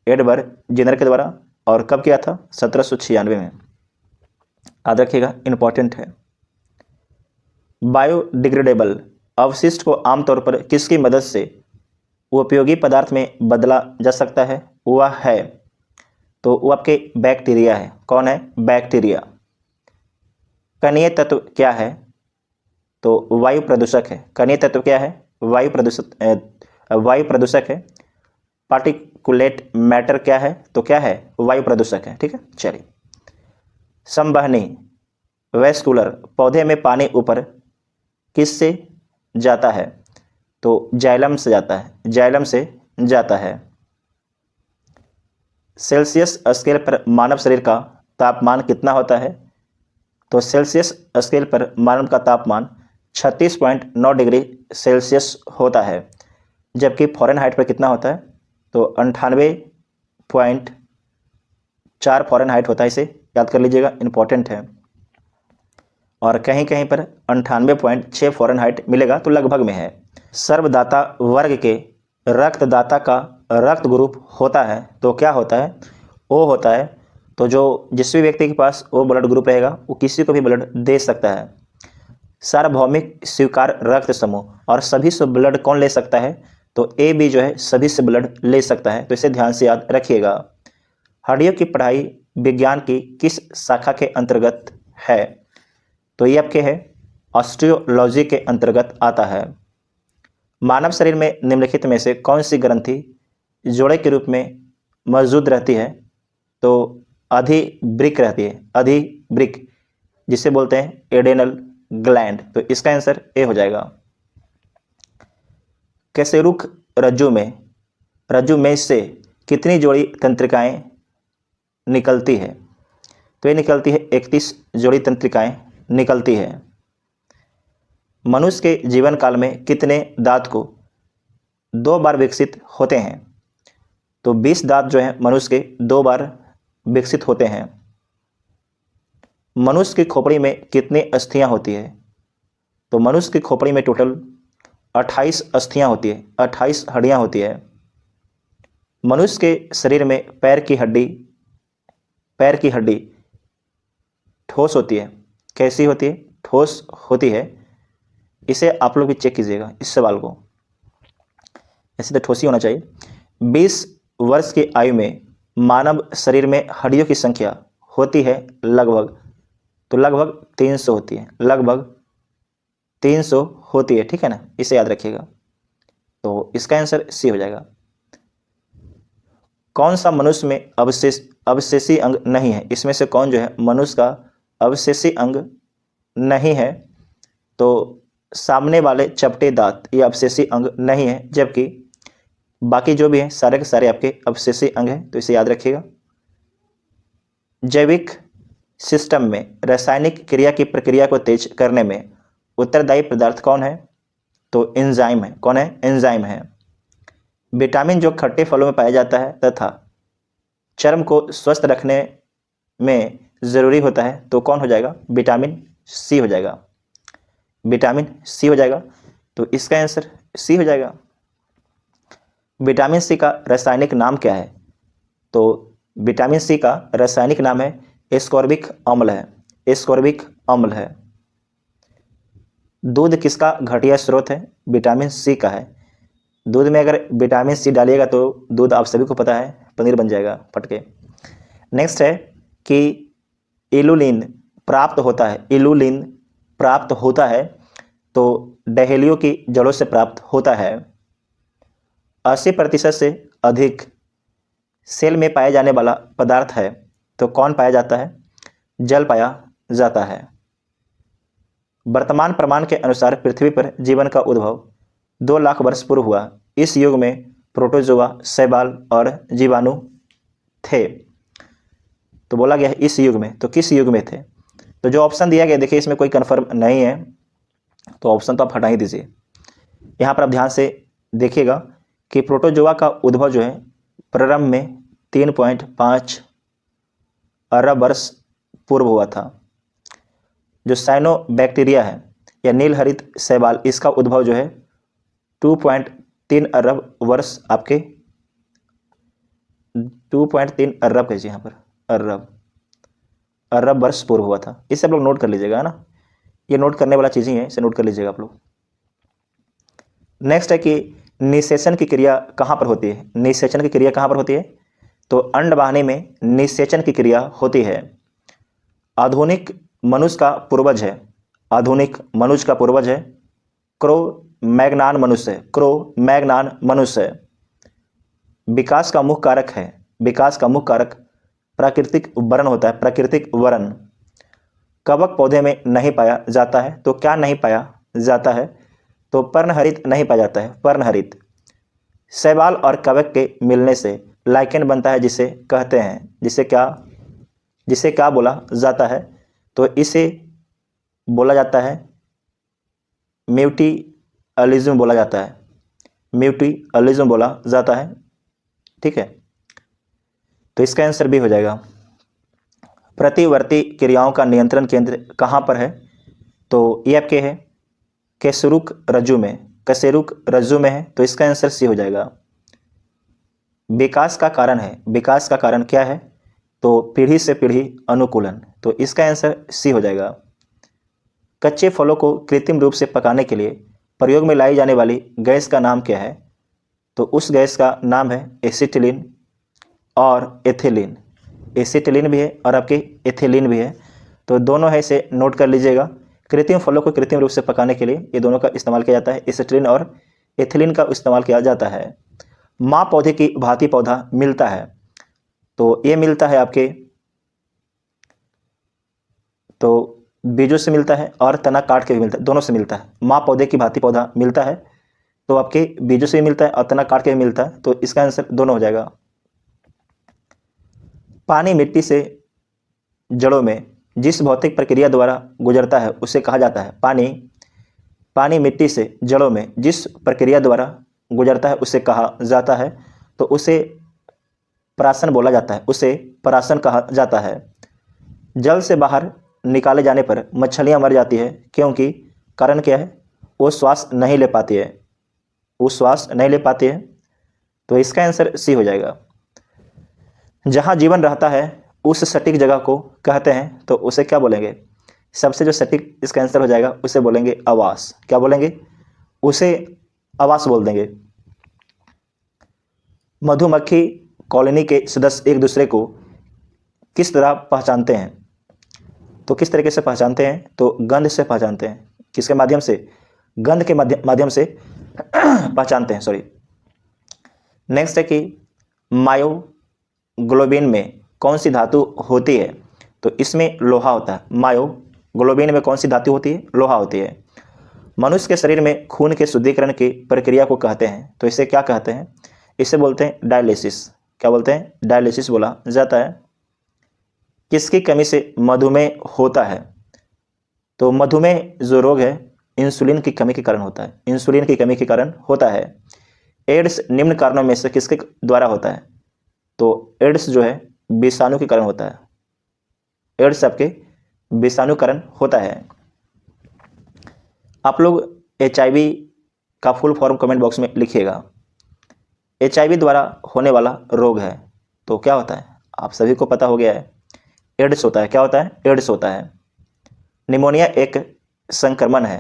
Speaker 1: एडवर्ड जेनर के द्वारा। और कब किया था? 1796 में। याद रखिएगा, इंपॉर्टेंट है। बायोडिग्रेडेबल अवशिष्ट को आमतौर पर किसकी मदद से उपयोगी पदार्थ में बदला जा सकता है? वह है, तो वो आपके बैक्टीरिया है। कौन है? बैक्टीरिया। कणीय तत्व क्या है? तो वायु प्रदूषक है। कणीय तत्व क्या है? वायु प्रदूषक है। पार्टिकुलेट मैटर क्या है? तो क्या है? वायु प्रदूषक है। ठीक है, चलिए। संवहनी वेस्कुलर पौधे में पानी ऊपर किससे जाता है? तो जाइलम से जाता है। जाइलम से जाता है। सेल्सियस स्केल पर मानव शरीर का तापमान कितना होता है? तो सेल्सियस स्केल पर मानव का तापमान 36.9 डिग्री सेल्सियस होता है, जबकि फ़ारेनहाइट पर कितना होता है? तो 98.4 फ़ारेनहाइट होता है। इसे याद कर लीजिएगा, इंपॉर्टेंट है। और कहीं कहीं पर 98.6 फ़ारेनहाइट मिलेगा, तो लगभग में है। सर्वदाता वर्ग के रक्तदाता का रक्त ग्रुप होता है, तो क्या होता है? ओ होता है। तो जो जिस भी व्यक्ति के पास ओ ब्लड ग्रुप रहेगा वो किसी को भी ब्लड दे सकता है। सार्वभौमिक स्वीकार रक्त समूह और सभी से ब्लड कौन ले सकता है? तो ए बी जो है सभी से ब्लड ले सकता है, तो इसे ध्यान से याद रखिएगा। हड्डियों की पढ़ाई विज्ञान की किस शाखा के अंतर्गत है? तो ये आपके है ऑस्टियोलॉजी के अंतर्गत आता है। मानव शरीर में निम्नलिखित में से कौन सी ग्रंथि जोड़े के रूप में मौजूद रहती है? तो अधिवृक्क रहती है। अधिवृक्क जिसे बोलते हैं एडेनल ग्लैंड, तो इसका आंसर ए हो जाएगा। कशेरुक रज्जु में से कितनी जोड़ी तंत्रिकाएं निकलती है? तो ये निकलती है 31 जोड़ी तंत्रिकाएं निकलती है। मनुष्य के जीवन काल में कितने दांत को 2 बार विकसित होते हैं? तो 20 दांत जो है मनुष्य के 2 बार विकसित होते हैं। मनुष्य की खोपड़ी में कितनी अस्थियां होती है? तो मनुष्य की खोपड़ी में टोटल 28 अस्थियां होती है, 28 हड्डियां होती है। मनुष्य के शरीर में पैर की हड्डी ठोस होती है। कैसी होती है? ठोस होती है। इसे आप लोग भी चेक कीजिएगा इस सवाल को, ऐसे तो ठोस ही होना चाहिए। 20 वर्ष की आयु में मानव शरीर में हड्डियों की संख्या होती है लगभग, तो लगभग 300 होती है। लगभग 300 होती है। ठीक है ना, इसे याद रखिएगा। तो इसका आंसर सी हो जाएगा। कौन सा मनुष्य में अवशेषी अंग नहीं है? इसमें से कौन जो है मनुष्य का अवशेषी अंग नहीं है? तो सामने वाले चपटे दांत ये अवशेषी अंग नहीं है, जबकि बाकी जो भी है सारे के सारे आपके अवशेषी अंग हैं, तो इसे याद रखिएगा। जैविक सिस्टम में रासायनिक क्रिया की प्रक्रिया को तेज करने में उत्तरदायी पदार्थ कौन है? तो एंजाइम है। कौन है? एंजाइम है। विटामिन जो खट्टे फलों में पाया जाता है तथा चर्म को स्वस्थ रखने में ज़रूरी होता है, तो कौन हो जाएगा? विटामिन सी हो जाएगा। विटामिन सी हो जाएगा, तो इसका आंसर सी हो जाएगा। विटामिन सी का रासायनिक नाम क्या है? तो विटामिन सी का रासायनिक नाम है एस्कॉर्बिक अम्ल है। एस्कॉर्बिक अम्ल है। दूध किसका घटिया स्रोत है? विटामिन सी का है। दूध में अगर विटामिन सी डालिएगा तो दूध आप सभी को पता है पनीर बन जाएगा फटके। नेक्स्ट है कि इलुलिन प्राप्त होता है। इलुलिन प्राप्त होता है तो डहेलियो की जड़ों से प्राप्त होता है। 80% से अधिक सेल में पाया जाने वाला पदार्थ है, तो कौन पाया जाता है? जल पाया जाता है। वर्तमान प्रमाण के अनुसार पृथ्वी पर जीवन का उद्भव 2 लाख वर्ष पूर्व हुआ। इस युग में प्रोटोजोआ, शैवाल और जीवाणु थे। तो बोला गया है इस युग में, तो किस युग में थे? तो जो ऑप्शन दिया गया देखिए इसमें कोई कन्फर्म नहीं है, तो ऑप्शन तो आप हटा ही दीजिए। यहाँ पर आप ध्यान से देखिएगा कि प्रोटोजोआ का उद्भव जो है प्रारंभ में 3.5 अरब वर्ष पूर्व हुआ था। जो साइनोबैक्टीरिया है या नील हरित शैवाल, इसका उद्भव जो है 2.3 अरब वर्ष आपके 2.3 अरब कहिए यहाँ पर अरब वर्ष पूर्व हुआ था। इसे आप लोग नोट कर लीजिएगा, है ना, ये नोट करने वाला चीज़ ही है, इसे नोट कर लीजिएगा आप लोग। नेक्स्ट है कि निषेचन की क्रिया कहाँ पर होती है। निषेचन की क्रिया कहाँ पर होती है, तो अंडवाहिनी में निषेचन की क्रिया होती है। आधुनिक मनुष्य का पूर्वज है, आधुनिक मनुष्य का पूर्वज है क्रो मैग्नान मनुष्य है। विकास का मुख्य कारक है, विकास का मुख्य कारक प्राकृतिक वर्ण होता है, प्राकृतिक वर्ण। कवक पौधे में नहीं पाया जाता है, तो क्या नहीं पाया जाता है, तो पर्णहरित नहीं पाया जाता है, पर्णहरित। शैवाल और कवक के मिलने से लाइकेन बनता है, जिसे कहते हैं, जिसे क्या बोला जाता है, तो इसे बोला जाता है म्यूटिअलिज्म बोला जाता है, म्यूटिअलिज्म बोला जाता है। ठीक है, तो इसका आंसर भी हो जाएगा। प्रतिवर्ती क्रियाओं का नियंत्रण केंद्र कहाँ पर है, तो ये आपके है कशेरुक रज्जु में है, तो इसका आंसर सी हो जाएगा। विकास का कारण है, विकास का कारण क्या है, तो पीढ़ी से पीढ़ी अनुकूलन, तो इसका आंसर सी हो जाएगा। कच्चे फलों को कृत्रिम रूप से पकाने के लिए प्रयोग में लाई जाने वाली गैस का नाम क्या है, तो उस गैस का नाम है एसिटिलीन और एथिलीन। एसिटिलीन भी है और आपके एथिलीन भी है, तो दोनों है, इसे नोट कर लीजिएगा। कृत्रिम फलों को कृत्रिम रूप से पकाने के लिए ये दोनों का इस्तेमाल किया जाता है, एसिटिलीन और एथिलीन का इस्तेमाल किया जाता है। माँ पौधे की भांति पौधा मिलता है, तो ये मिलता है आपके, तो बीजों से मिलता है और तना काट के भी मिलता है, दोनों से मिलता है। माँ पौधे की भांति पौधा मिलता है, तो आपके बीजों से भी मिलता है और तना काट के भी मिलता है, तो इसका आंसर दोनों हो जाएगा। पानी मिट्टी से जड़ों में जिस भौतिक प्रक्रिया द्वारा गुजरता है उसे कहा जाता है, पानी मिट्टी से जड़ों में जिस प्रक्रिया द्वारा गुजरता है उसे कहा जाता है, तो उसे परासन बोला जाता है, उसे परासन कहा जाता है। जल से बाहर निकाले जाने पर मछलियां मर जाती है, क्योंकि कारण क्या है, वो श्वास नहीं ले पाती है, वो श्वास नहीं ले पाती है, तो इसका आंसर सी हो जाएगा। जहाँ जीवन रहता है उस सटीक जगह को कहते हैं, तो उसे क्या बोलेंगे, सबसे जो सटीक इसका आंसर हो जाएगा उसे बोलेंगे आवास। क्या बोलेंगे, उसे आवास बोल देंगे। मधुमक्खी कॉलोनी के सदस्य एक दूसरे को किस तरह पहचानते हैं, तो किस तरीके से पहचानते हैं, तो गंध से पहचानते हैं। किसके माध्यम से, गंध के माध्यम से पहचानते हैं, सॉरी। नेक्स्ट है कि मायोग्लोबिन में कौन सी धातु होती है, तो इसमें लोहा होता है। मायोग्लोबिन में कौन सी धातु होती है, लोहा होती है। मनुष्य के शरीर में खून के शुद्धिकरण की प्रक्रिया को कहते हैं, तो इसे क्या कहते हैं, इसे बोलते हैं डायलिसिस। क्या बोलते हैं, डायलिसिस बोला जाता है। किसकी कमी से मधुमेह होता है, तो मधुमेह जो रोग है इंसुलिन की कमी के कारण होता है, इंसुलिन की कमी के कारण होता है। एड्स निम्न कारणों में से किसके द्वारा होता है, तो एड्स जो है विषाणु के कारण होता है, एड्स आपके विषाणु कारण होता है। आप लोग HIV का फुल फॉर्म कमेंट बॉक्स में लिखिएगा। HIV द्वारा होने वाला रोग है, तो क्या होता है, आप सभी को पता हो गया है, एड्स होता है। क्या होता है, एड्स होता है। निमोनिया एक संक्रमण है,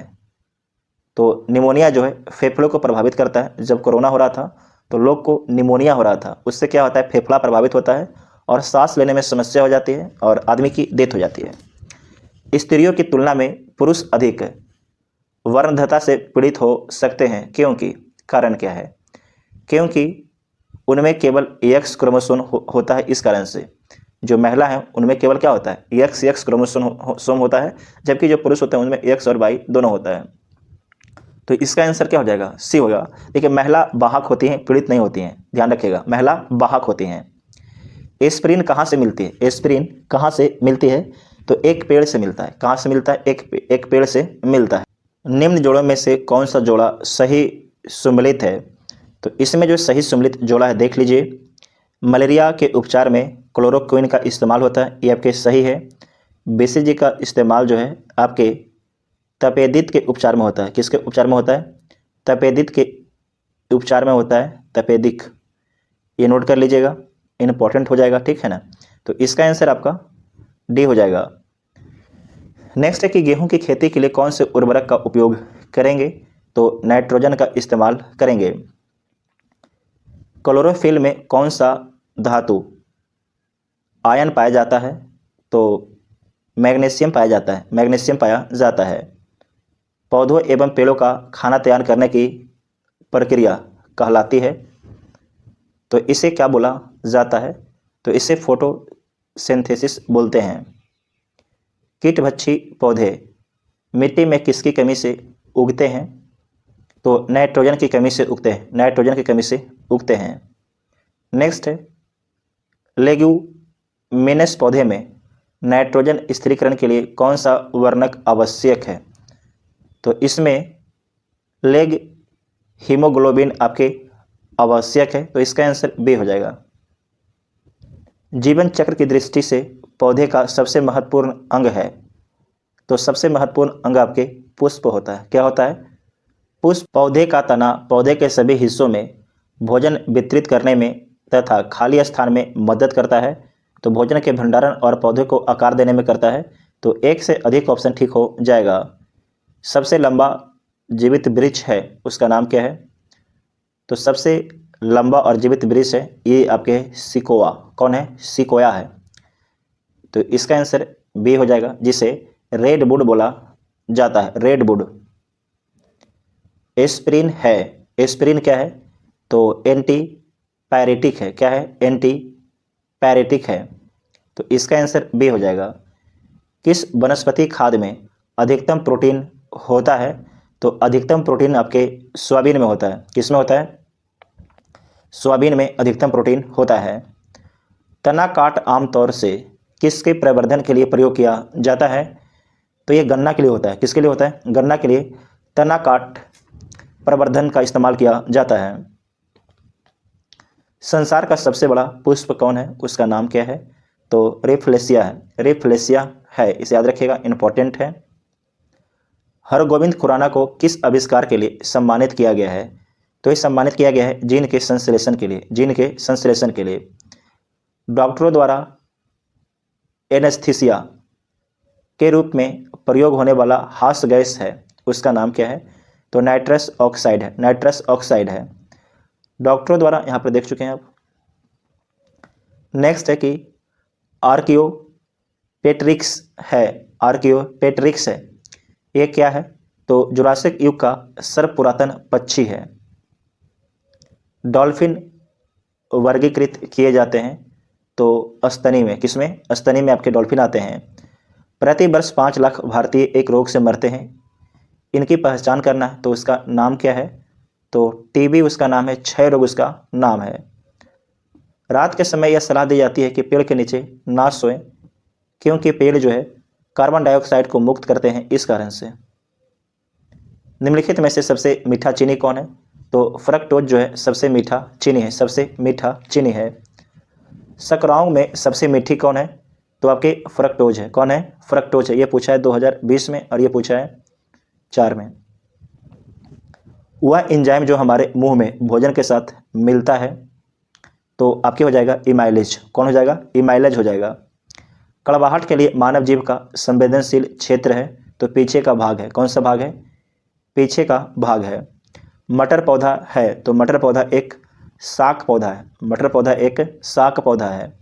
Speaker 1: तो निमोनिया जो है फेफड़ों को प्रभावित करता है। जब कोरोना हो रहा था तो लोग को निमोनिया हो रहा था, उससे क्या होता है, फेफड़ा प्रभावित होता है और सांस लेने में समस्या हो जाती है और आदमी की डेथ हो जाती है। स्त्रियों की तुलना में पुरुष अधिक वर्णद्धता से पीड़ित हो सकते हैं, क्योंकि कारण क्या है, क्योंकि उनमें केवल X क्रोमोसोम होता है। इस कारण से जो महिला है उनमें केवल क्या होता है, X क्रोमोसोम होता है, जबकि जो पुरुष होते हैं उनमें X और Y दोनों होता है। तो इसका आंसर क्या हो जाएगा, सी होगा। देखिए, महिला वाहक होती हैं, पीड़ित नहीं होती हैं, ध्यान रखिएगा, महिला वाहक होती हैं। एस्पिरिन कहाँ से मिलती है, एस्पिरिन कहाँ से मिलती है, तो एक पेड़ से मिलता है। कहाँ से मिलता है, एक पेड़ से मिलता है। निम्न जोड़ों में से कौन सा जोड़ा सही सुम्मिलित है, तो इसमें जो सही सुम्मिलित जोड़ा है देख लीजिए। मलेरिया के उपचार में क्लोरोक्विन का इस्तेमाल होता है, ये आपके सही है। BCG का इस्तेमाल जो है आपके तपेदिक के उपचार में होता है। किसके उपचार में होता है? तपेदिक के उपचार में होता है, तपेदिक। ये नोट कर लीजिएगा, इंपॉर्टेंट हो जाएगा, ठीक है ना। तो इसका आंसर आपका डी हो जाएगा। नेक्स्ट है कि गेहूं की खेती के लिए कौन से उर्वरक का उपयोग करेंगे? तो नाइट्रोजन का इस्तेमाल करेंगे। क्लोरोफिल में कौन सा धातु आयन पाया जाता है? तो मैग्नीशियम पाया जाता है, मैग्नीशियम पाया जाता है। पौधों एवं पेड़ों का खाना तैयार करने की प्रक्रिया कहलाती है, तो इसे क्या बोला जाता है? तो इसे फोटोसिंथेसिस बोलते हैं। कीटभक्षी पौधे मिट्टी में किसकी कमी से उगते हैं? तो नाइट्रोजन की कमी से उगते हैं, नाइट्रोजन की कमी से उगते हैं। नेक्स्ट है लेग्यूमिनस पौधे में नाइट्रोजन स्थिरीकरण के लिए कौन सा वर्णक आवश्यक है? तो इसमें लेग हीमोग्लोबिन आपके आवश्यक है, तो इसका आंसर बी हो जाएगा। जीवन चक्र की दृष्टि से पौधे का सबसे महत्वपूर्ण अंग है, तो सबसे महत्वपूर्ण अंग आपके पुष्प होता है। क्या होता है? पुष्प। पौधे का तना पौधे के सभी हिस्सों में भोजन वितरित करने में तथा खाली स्थान में मदद करता है, तो भोजन के भंडारण और पौधे को आकार देने में करता है, तो एक से अधिक ऑप्शन ठीक हो जाएगा। सबसे लंबा जीवित वृक्ष है, उसका नाम क्या है? तो सबसे लंबा और जीवित वृक्ष है ये आपके सिकोया। कौन है? सिकोया है, तो इसका आंसर बी हो जाएगा, जिसे रेडवुड बोला जाता है, रेडवुड। एस्पिरिन है, एस्पिरिन क्या है? तो एंटी पैरेटिक है। क्या है? एंटी पैरेटिक है, तो इसका आंसर बी हो जाएगा। किस वनस्पति खाद में अधिकतम प्रोटीन होता है? तो अधिकतम प्रोटीन आपके सोयाबीन में होता है। किस में होता है? सोयाबीन में अधिकतम प्रोटीन होता है। तना काट आमतौर से किसके प्रवर्धन के लिए प्रयोग किया जाता है? तो ये गन्ना के लिए होता है। किसके लिए होता है? गन्ना के लिए तना काट प्रवर्धन का इस्तेमाल किया जाता है। संसार का सबसे बड़ा पुष्प कौन है? उसका नाम क्या है? तो रेफलेसिया है, रेफलेसिया है, इसे याद रखिएगा, इंपॉर्टेंट है। हरगोविंद खुराना को किस आविष्कार के लिए सम्मानित किया गया है? तो ये सम्मानित किया गया है जीन के संश्लेषण के लिए, जीन के संश्लेषण के लिए। डॉक्टरों द्वारा एनेस्थीसिया के रूप में प्रयोग होने वाला हास्य गैस है, उसका नाम क्या है? तो नाइट्रस ऑक्साइड है, नाइट्रस ऑक्साइड है। डॉक्टरों द्वारा, यहाँ पर देख चुके हैं आप। नेक्स्ट है कि आर्कियोपेट्रिक्स है, आर्कियोपेट्रिक्स है, ये क्या है? तो जुरासिक युग का सर्वपुरातन पक्षी है। डॉल्फिन वर्गीकृत किए जाते हैं तो स्तनी में, किसमें? स्तनी में आपके डॉल्फिन आते हैं। प्रति वर्ष 5 लाख भारतीय एक रोग से मरते हैं, इनकी पहचान करना है, तो उसका नाम क्या है? तो टीबी उसका नाम है, क्षय रोग उसका नाम है। रात के समय यह सलाह दी जाती है कि पेड़ के नीचे ना सोएं, क्योंकि पेड़ जो है कार्बन डाइऑक्साइड को मुक्त करते हैं, इस कारण से। निम्नलिखित में से सबसे मीठा चीनी कौन है? तो फ्रक्टोज जो है सबसे मीठा चीनी है, सबसे मीठा चीनी है। शर्कराओं में सबसे मीठी कौन है? तो आपके फ्रक्टोज है। कौन है? फ्रक्टोज है, ये पूछा है 2020 में और ये पूछा है 4 में। वह एंजाइम जो हमारे मुंह में भोजन के साथ मिलता है, तो आपके हो जाएगा इमाइलेज। कौन हो जाएगा? इमाइलेज हो जाएगा। कड़वाहट के लिए मानव जीव का संवेदनशील क्षेत्र है, तो पीछे का भाग है। कौन सा भाग है? पीछे का भाग है। मटर पौधा है, तो मटर पौधा एक शाक पौधा है, मटर पौधा एक शाक पौधा है।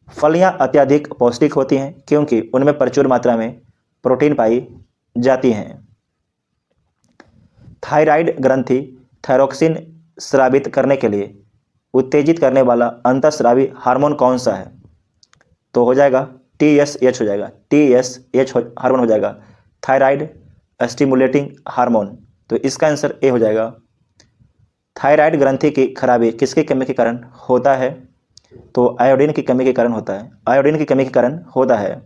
Speaker 1: फलियां अत्यधिक पौष्टिक होती हैं क्योंकि उनमें प्रचुर मात्रा में प्रोटीन पाई जाती हैं। थायराइड ग्रंथि थायरोक्सिन स्रावित करने के लिए उत्तेजित करने वाला अंतःस्रावी हार्मोन कौन सा है? तो हो जाएगा TSH हो जाएगा, TSH हार्मोन हो जाएगा, थायराइड स्टिमुलेटिंग हार्मोन, तो इसका आंसर ए हो जाएगा। थायराइड ग्रंथि की खराबी किसकी कमी के कारण होता है? तो आयोडीन की कमी के कारण होता है, आयोडीन की कमी के कारण होता है।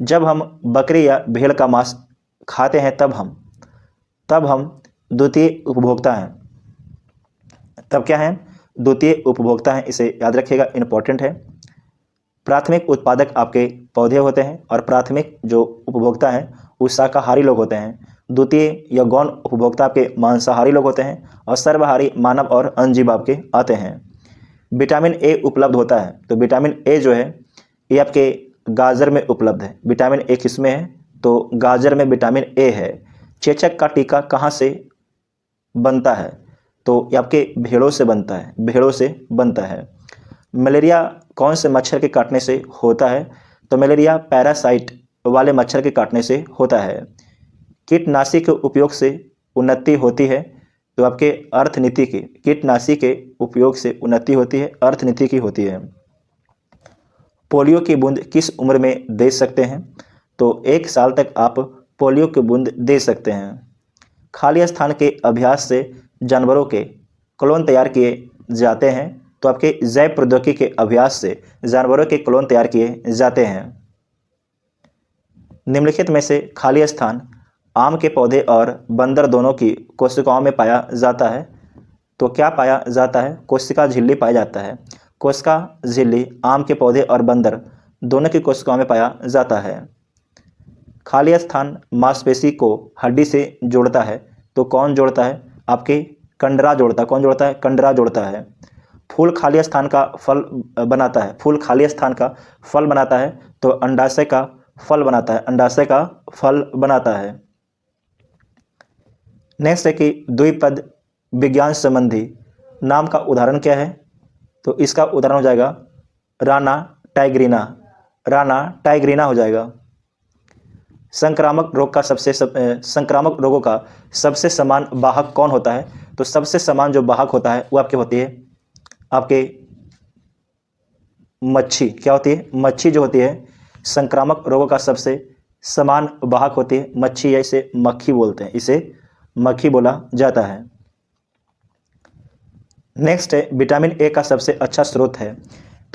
Speaker 1: जब हम बकरी या भेड़ का मांस खाते हैं तब हम द्वितीय उपभोक्ता हैं। तब क्या है? द्वितीय उपभोक्ता हैं, इसे याद रखिएगा, इंपॉर्टेंट है। प्राथमिक उत्पादक आपके पौधे होते हैं और प्राथमिक जो उपभोक्ता हैं वो शाकाहारी लोग होते हैं। द्वितीय या गौण उपभोक्ता आपके मांसाहारी लोग होते हैं और सर्वाहारी मानव और अन्य जीव आपके आते हैं। विटामिन ए उपलब्ध होता है, तो विटामिन ए जो है ये आपके गाजर में उपलब्ध है। विटामिन ए किसमें है? तो गाजर में विटामिन ए है। चेचक का टीका कहाँ से बनता है? तो ये आपके भेड़ों से बनता है, भेड़ों से बनता है। मलेरिया कौन से मच्छर के काटने से होता है? तो मलेरिया पैरासाइट वाले मच्छर के काटने से होता है। कीटनाशी के उपयोग से उन्नति होती है, तो आपके अर्थनीति की, कीटनाशी के उपयोग से उन्नति होती है, अर्थनीति की होती है। पोलियो की बूंद किस उम्र में दे सकते हैं? तो 1 साल तक आप पोलियो की बूंद दे सकते हैं। खाली स्थान के अभ्यास से जानवरों के क्लोन तैयार किए जाते हैं, तो आपके जैव प्रौद्योगिकी के अभ्यास से जानवरों के क्लोन तैयार किए जाते हैं। निम्नलिखित में से खाली स्थान आम के पौधे और बंदर दोनों की कोशिकाओं में पाया जाता है, तो क्या पाया जाता है? कोशिका झिल्ली पाया जाता है। कोशिका झिल्ली आम के पौधे और बंदर दोनों की कोशिकाओं में पाया जाता है। खाली स्थान मांसपेशी को हड्डी से जोड़ता है, तो कौन जोड़ता है? आपके कंडरा जोड़ता है। कौन जोड़ता है? कंडरा जोड़ता है। फूल खाली स्थान का फल बनाता है। फूल खाली स्थान का फल बनाता है, तो अंडाशय का फल बनाता है। अंडाशय का फल बनाता है। नेक्स्ट है कि द्विपद विज्ञान संबंधी नाम का उदाहरण क्या है? तो इसका उदाहरण हो जाएगा राना टाइग्रीना। राना टाइग्रीना हो जाएगा। संक्रामक रोगों का सबसे समान वाहक कौन होता है? तो सबसे समान जो वाहक होता है वो आपके होती है आपके मच्छी। क्या होती है? मच्छी जो होती है संक्रामक रोगों का सबसे समान वाहक होती है मच्छी, या इसे मक्खी बोलते हैं, इसे मक्खी बोला जाता है। नेक्स्ट है विटामिन ए का सबसे अच्छा स्रोत है।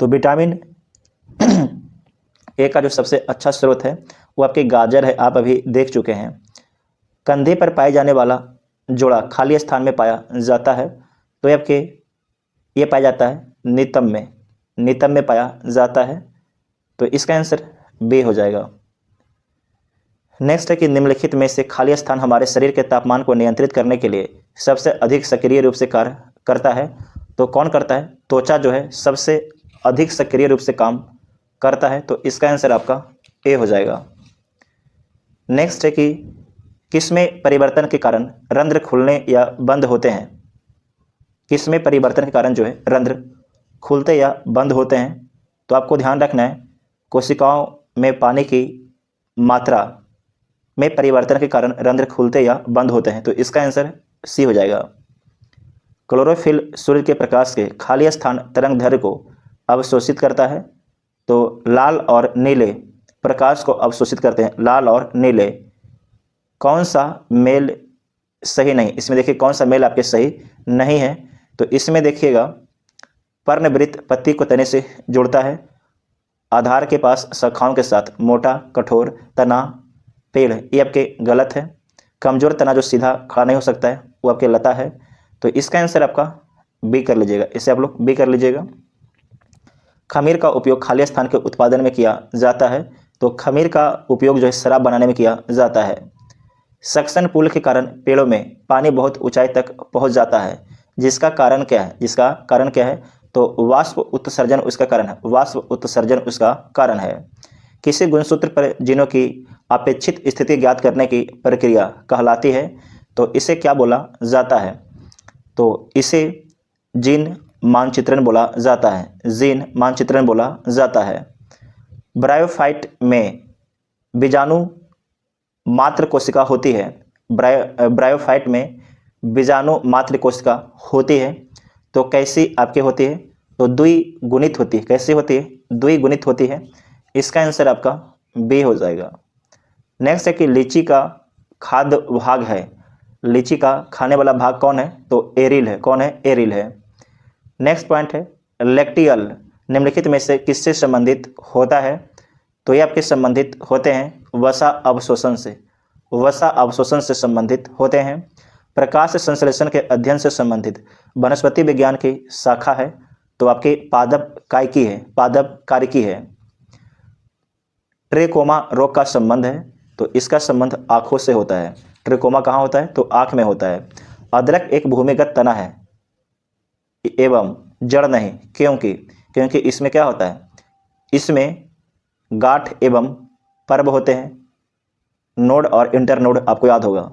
Speaker 1: तो विटामिन ए का जो सबसे अच्छा स्रोत है वो आपके गाजर है, आप अभी देख चुके हैं। कंधे पर पाए जाने वाला जोड़ा खाली स्थान में पाया जाता है, तो ये पाया जाता है नितंब में। नितंब में पाया जाता है, तो इसका आंसर बी हो जाएगा। नेक्स्ट है कि निम्नलिखित में से खाली स्थान हमारे शरीर के तापमान को नियंत्रित करने के लिए सबसे अधिक सक्रिय रूप से कार्य करता है, तो कौन करता है? त्वचा जो है सबसे अधिक सक्रिय रूप से काम करता है, तो इसका आंसर आपका ए हो जाएगा। नेक्स्ट है कि किसमें परिवर्तन के कारण रंध्र खुलने या बंद होते हैं? किसमें परिवर्तन के कारण जो है रंध्र खुलते या बंद होते हैं? तो आपको ध्यान रखना है कोशिकाओं में पानी की मात्रा में परिवर्तन के कारण रंध्र खुलते या बंद होते हैं, तो इसका आंसर सी हो जाएगा। क्लोरोफिल सूर्य के प्रकाश के खाली स्थान तरंगदैर्घ्य को अवशोषित करता है, तो लाल और नीले प्रकाश को अवशोषित करते हैं। लाल और नीले कौन सा मेल सही नहीं? इसमें देखिए कौन सा मेल आपके सही नहीं है, तो इसमें देखिएगा पर्णवृत्त पत्ती को तने से जोड़ता है, आधार के पास शाखाओं के साथ मोटा कठोर तना पेड़, ये आपके गलत है। कमजोर तना जो सीधा खड़ा नहीं हो सकता है वो आपके लता है, तो इसका आंसर आपका बी कर लीजिएगा। इसे आप लोग बी कर लीजिएगा। खमीर का उपयोग खाली स्थान के उत्पादन में किया जाता है, तो खमीर का उपयोग जो है शराब बनाने में किया जाता है। सक्शन पुल के कारण पेड़ों में पानी बहुत ऊंचाई तक पहुंच जाता है, जिसका कारण क्या है? जिसका कारण क्या है? तो वाष्प उत्सर्जन उसका कारण है। वाष्प उत्सर्जन उसका कारण है। किसी गुणसूत्र पर जिनों की अपेक्षित स्थिति ज्ञात करने की प्रक्रिया कहलाती है, तो इसे क्या बोला जाता है? तो इसे जीन मानचित्रण बोला जाता है। जीन मानचित्रण बोला जाता है। ब्रायोफाइट में बीजाणु मात्र कोशिका होती है। ब्रायोफाइट में बीजाणु मात्र कोशिका होती है, तो कैसी आपकी होती है? तो द्विगुणित होती है। कैसी होती है? द्विगुणित होती है। इसका आंसर आपका बी हो जाएगा। नेक्स्ट है कि लीची का खाद्य भाग है। लीची का खाने वाला भाग कौन है? तो एरिल है। कौन है? एरिल है। नेक्स्ट पॉइंट है लैक्टियल निम्नलिखित में से किससे संबंधित होता है? तो ये आपके संबंधित होते हैं वसा अवशोषण से। वसा अवशोषण से संबंधित होते हैं। प्रकाश संश्लेषण के अध्ययन से संबंधित वनस्पति विज्ञान की शाखा है, तो आपकी पादप कायिकी है। पादप कारिकी है। ट्रेकोमा रोग का संबंध है तो इसका संबंध आँखों से होता है। ट्रेकोमा कहाँ होता है तो आँख में होता है। अदरक एक भूमिगत तना है एवं जड़ नहीं, क्योंकि इसमें क्या होता है, इसमें गांठ एवं पर्व होते हैं, नोड और इंटरनोड आपको याद होगा।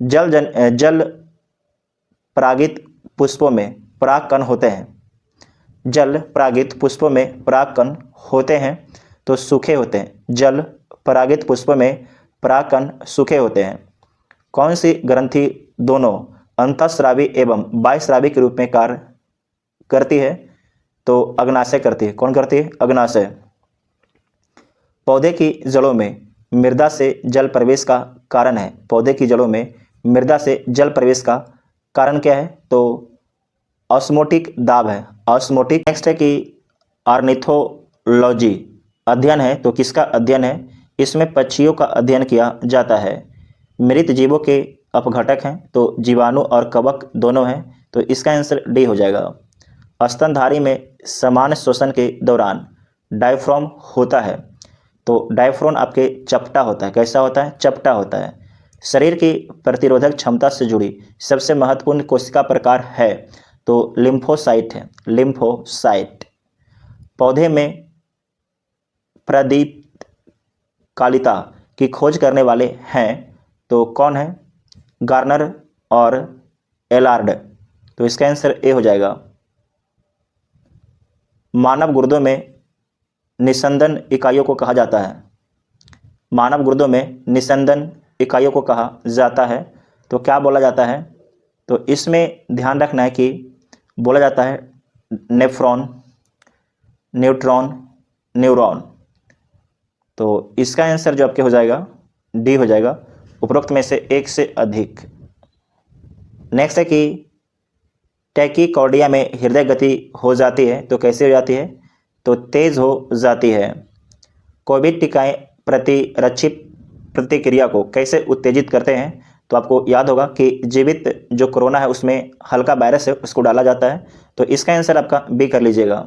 Speaker 1: जल परागित पुष्पों में परागकण होते हैं। जल परागित पुष्पों में परागकण होते हैं तो सूखे होते हैं। जल परागित पुष्पों में परागकण सूखे होते हैं। कौन सी ग्रंथि दोनों अंतःस्रावी एवं बाह्यस्रावी के रूप में कार्य करती है तो अग्नाशय करती है। कौन करती है? अग्नाशय। पौधे की जड़ों में मृदा से जल प्रवेश का कारण है। पौधे की जड़ों में मृदा से जल प्रवेश का कारण क्या है तो ऑस्मोटिक दाब है। ऑस्मोटिक। नेक्स्ट है कि ऑर्निथोलॉजी अध्ययन है तो किसका अध्ययन है? इसमें पक्षियों का अध्ययन किया जाता है। मृत जीवों के अपघटक हैं तो जीवाणु और कवक दोनों हैं तो इसका आंसर डी हो जाएगा। स्तनधारी में समान श्वसन के दौरान डायफ्राम होता है तो डायफ्राम आपके चपटा होता है। कैसा होता है? चपटा होता है। शरीर की प्रतिरोधक क्षमता से जुड़ी सबसे महत्वपूर्ण कोशिका प्रकार है तो लिम्फोसाइट है। लिम्फोसाइट। पौधे में प्रदीप्तकालिता की खोज करने वाले हैं तो कौन है? गार्नर और एलार्ड। तो इसका आंसर ए हो जाएगा। मानव गुर्दों में निस्यंदन इकाइयों को कहा जाता है। मानव गुर्दों में निस्यंदन इकाइयों को कहा जाता है तो क्या बोला जाता है? तो इसमें ध्यान रखना है कि बोला जाता है नेफ्रॉन, न्यूट्रॉन, न्यूरॉन। तो इसका आंसर जो आपके हो जाएगा डी हो जाएगा, उपरोक्त में से एक से अधिक। नेक्स्ट है कि टैकीकार्डिया में हृदय गति हो जाती है तो कैसे हो जाती है तो तेज हो जाती है। कोविड टीकाएं प्रतिरक्षी प्रतिक्रिया को कैसे उत्तेजित करते हैं तो आपको याद होगा कि जीवित जो कोरोना है उसमें हल्का वायरस है उसको डाला जाता है तो इसका आंसर आपका बी कर लीजिएगा।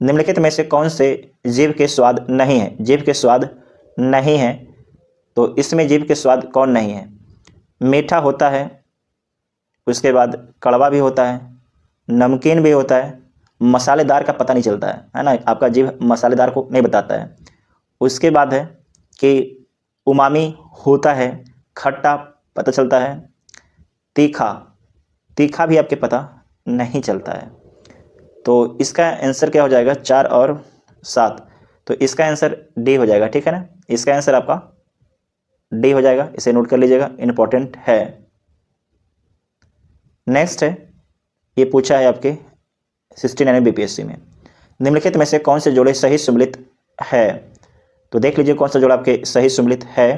Speaker 1: निम्नलिखित में से कौन से जीव के स्वाद नहीं है? जीव के स्वाद नहीं है तो इसमें जीव के स्वाद कौन नहीं है? मीठा होता है, उसके बाद कड़वा भी होता है, नमकीन भी होता है, मसालेदार का पता नहीं चलता है ना, आपका जीव मसालेदार को नहीं बताता है। उसके बाद है कि उमामी होता है, खट्टा पता चलता है, तीखा भी आपके पता नहीं चलता है। तो इसका आंसर क्या हो जाएगा? 4 और 7। तो इसका आंसर डी हो जाएगा। ठीक है ना, इसका आंसर आपका डी हो जाएगा, इसे नोट कर लीजिएगा, इंपॉर्टेंट है। नेक्स्ट है, ये पूछा है आपके 69 बीपीएससी में, निम्नलिखित में से कौन से जोड़े सही सम्मिलित है? तो देख लीजिए कौन सा जोड़ा आपके सही सम्मिलित है।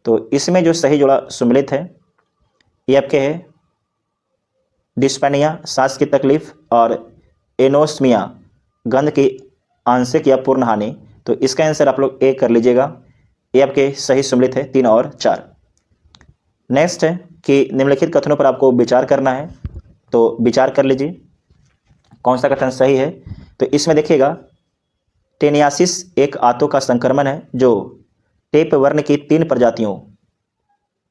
Speaker 1: तो इसमें जो सही जोड़ा सम्मिलित है ये आपके है डिस्पेनिया सांस की तकलीफ और एनोस्मिया गंध की आंशिक या पूर्ण हानि। तो इसका आंसर आप लोग ए कर लीजिएगा, ये आपके सही सम्मिलित है 3 और 4। नेक्स्ट है कि निम्नलिखित कथनों पर आपको विचार करना है तो विचार कर लीजिए कौन सा कथन सही है। तो इसमें देखिएगा टेनियासिस एक आंतों का संक्रमण है जो टेप वर्ण की 3 प्रजातियों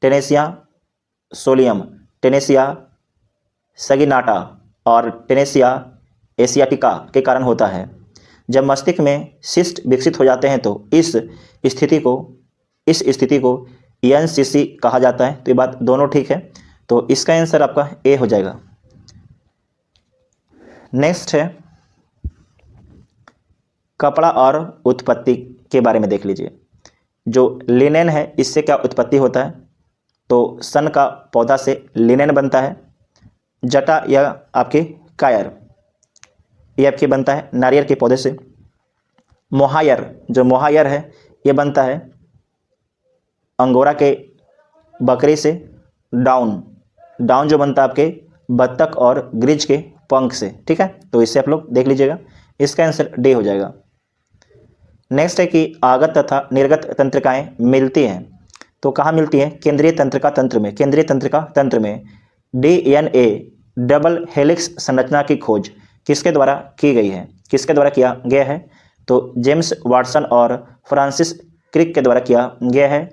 Speaker 1: टेनेसिया सोलियम, टेनेसिया सगिनाटा और टेनेसिया एशियाटिका के कारण होता है। जब मस्तिष्क में सिस्ट विकसित हो जाते हैं तो इस स्थिति को एनसीसी कहा जाता है। तो ये बात दोनों ठीक है, तो इसका आंसर आपका ए हो जाएगा। नेक्स्ट है कपड़ा और उत्पत्ति के बारे में देख लीजिए। जो लिनेन है इससे क्या उत्पत्ति होता है? तो सन का पौधा से लिनेन बनता है। जटा या आपके कायर ये आपके बनता है नारियल के पौधे से। मोहायर, जो मोहायर है ये बनता है अंगोरा के बकरी से। डाउन जो बनता है आपके बत्तख और ग्रिज के पंख से। ठीक है, तो इससे आप लोग देख लीजिएगा, इसका आंसर डी हो जाएगा। नेक्स्ट है कि आगत तथा निर्गत तंत्रिकाएं मिलती हैं तो कहाँ मिलती हैं? केंद्रीय तंत्रिका तंत्र में। केंद्रीय तंत्रिका तंत्र में डीएनए डबल हेलिक्स संरचना की खोज किसके द्वारा की गई है? किसके द्वारा किया गया है? तो जेम्स वाटसन और फ्रांसिस क्रिक के द्वारा किया गया है।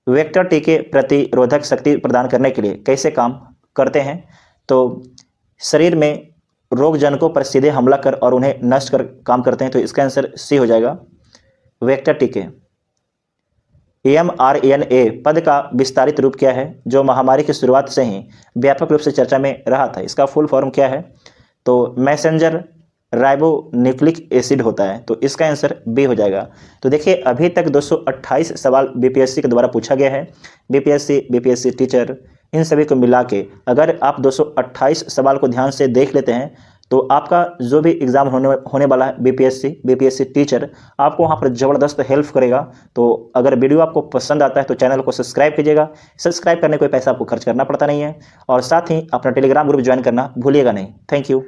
Speaker 1: वेक्टर टीके प्रतिरोधक शक्ति प्रदान करने के लिए कैसे काम करते हैं? तो शरीर में रोगजनकों पर सीधे हमला कर और उन्हें नष्ट कर काम करते हैं। तो इसका आंसर सी हो जाएगा, वेक्टर टीके। mRNA पद का विस्तारित रूप क्या है, जो महामारी की शुरुआत से ही व्यापक रूप से चर्चा में रहा था? इसका फुल फॉर्म क्या है? तो मैसेंजर राइबोन्यूक्लिक एसिड होता है। तो इसका आंसर बी हो जाएगा। तो देखिए अभी तक 228 सवाल बीपीएससी के द्वारा पूछा गया है। बीपीएससी टीचर इन सभी को मिला के अगर आप 228 सवाल को ध्यान से देख लेते हैं तो आपका जो भी एग्ज़ाम होने वाला है बीपीएससी टीचर, आपको वहाँ पर ज़बरदस्त हेल्प करेगा। तो अगर वीडियो आपको पसंद आता है तो चैनल को सब्सक्राइब कीजिएगा। सब्सक्राइब करने कोई पैसा आपको खर्च करना पड़ता नहीं है, और साथ ही अपना टेलीग्राम ग्रुप ज्वाइन करना भूलिएगा नहीं। Thank you.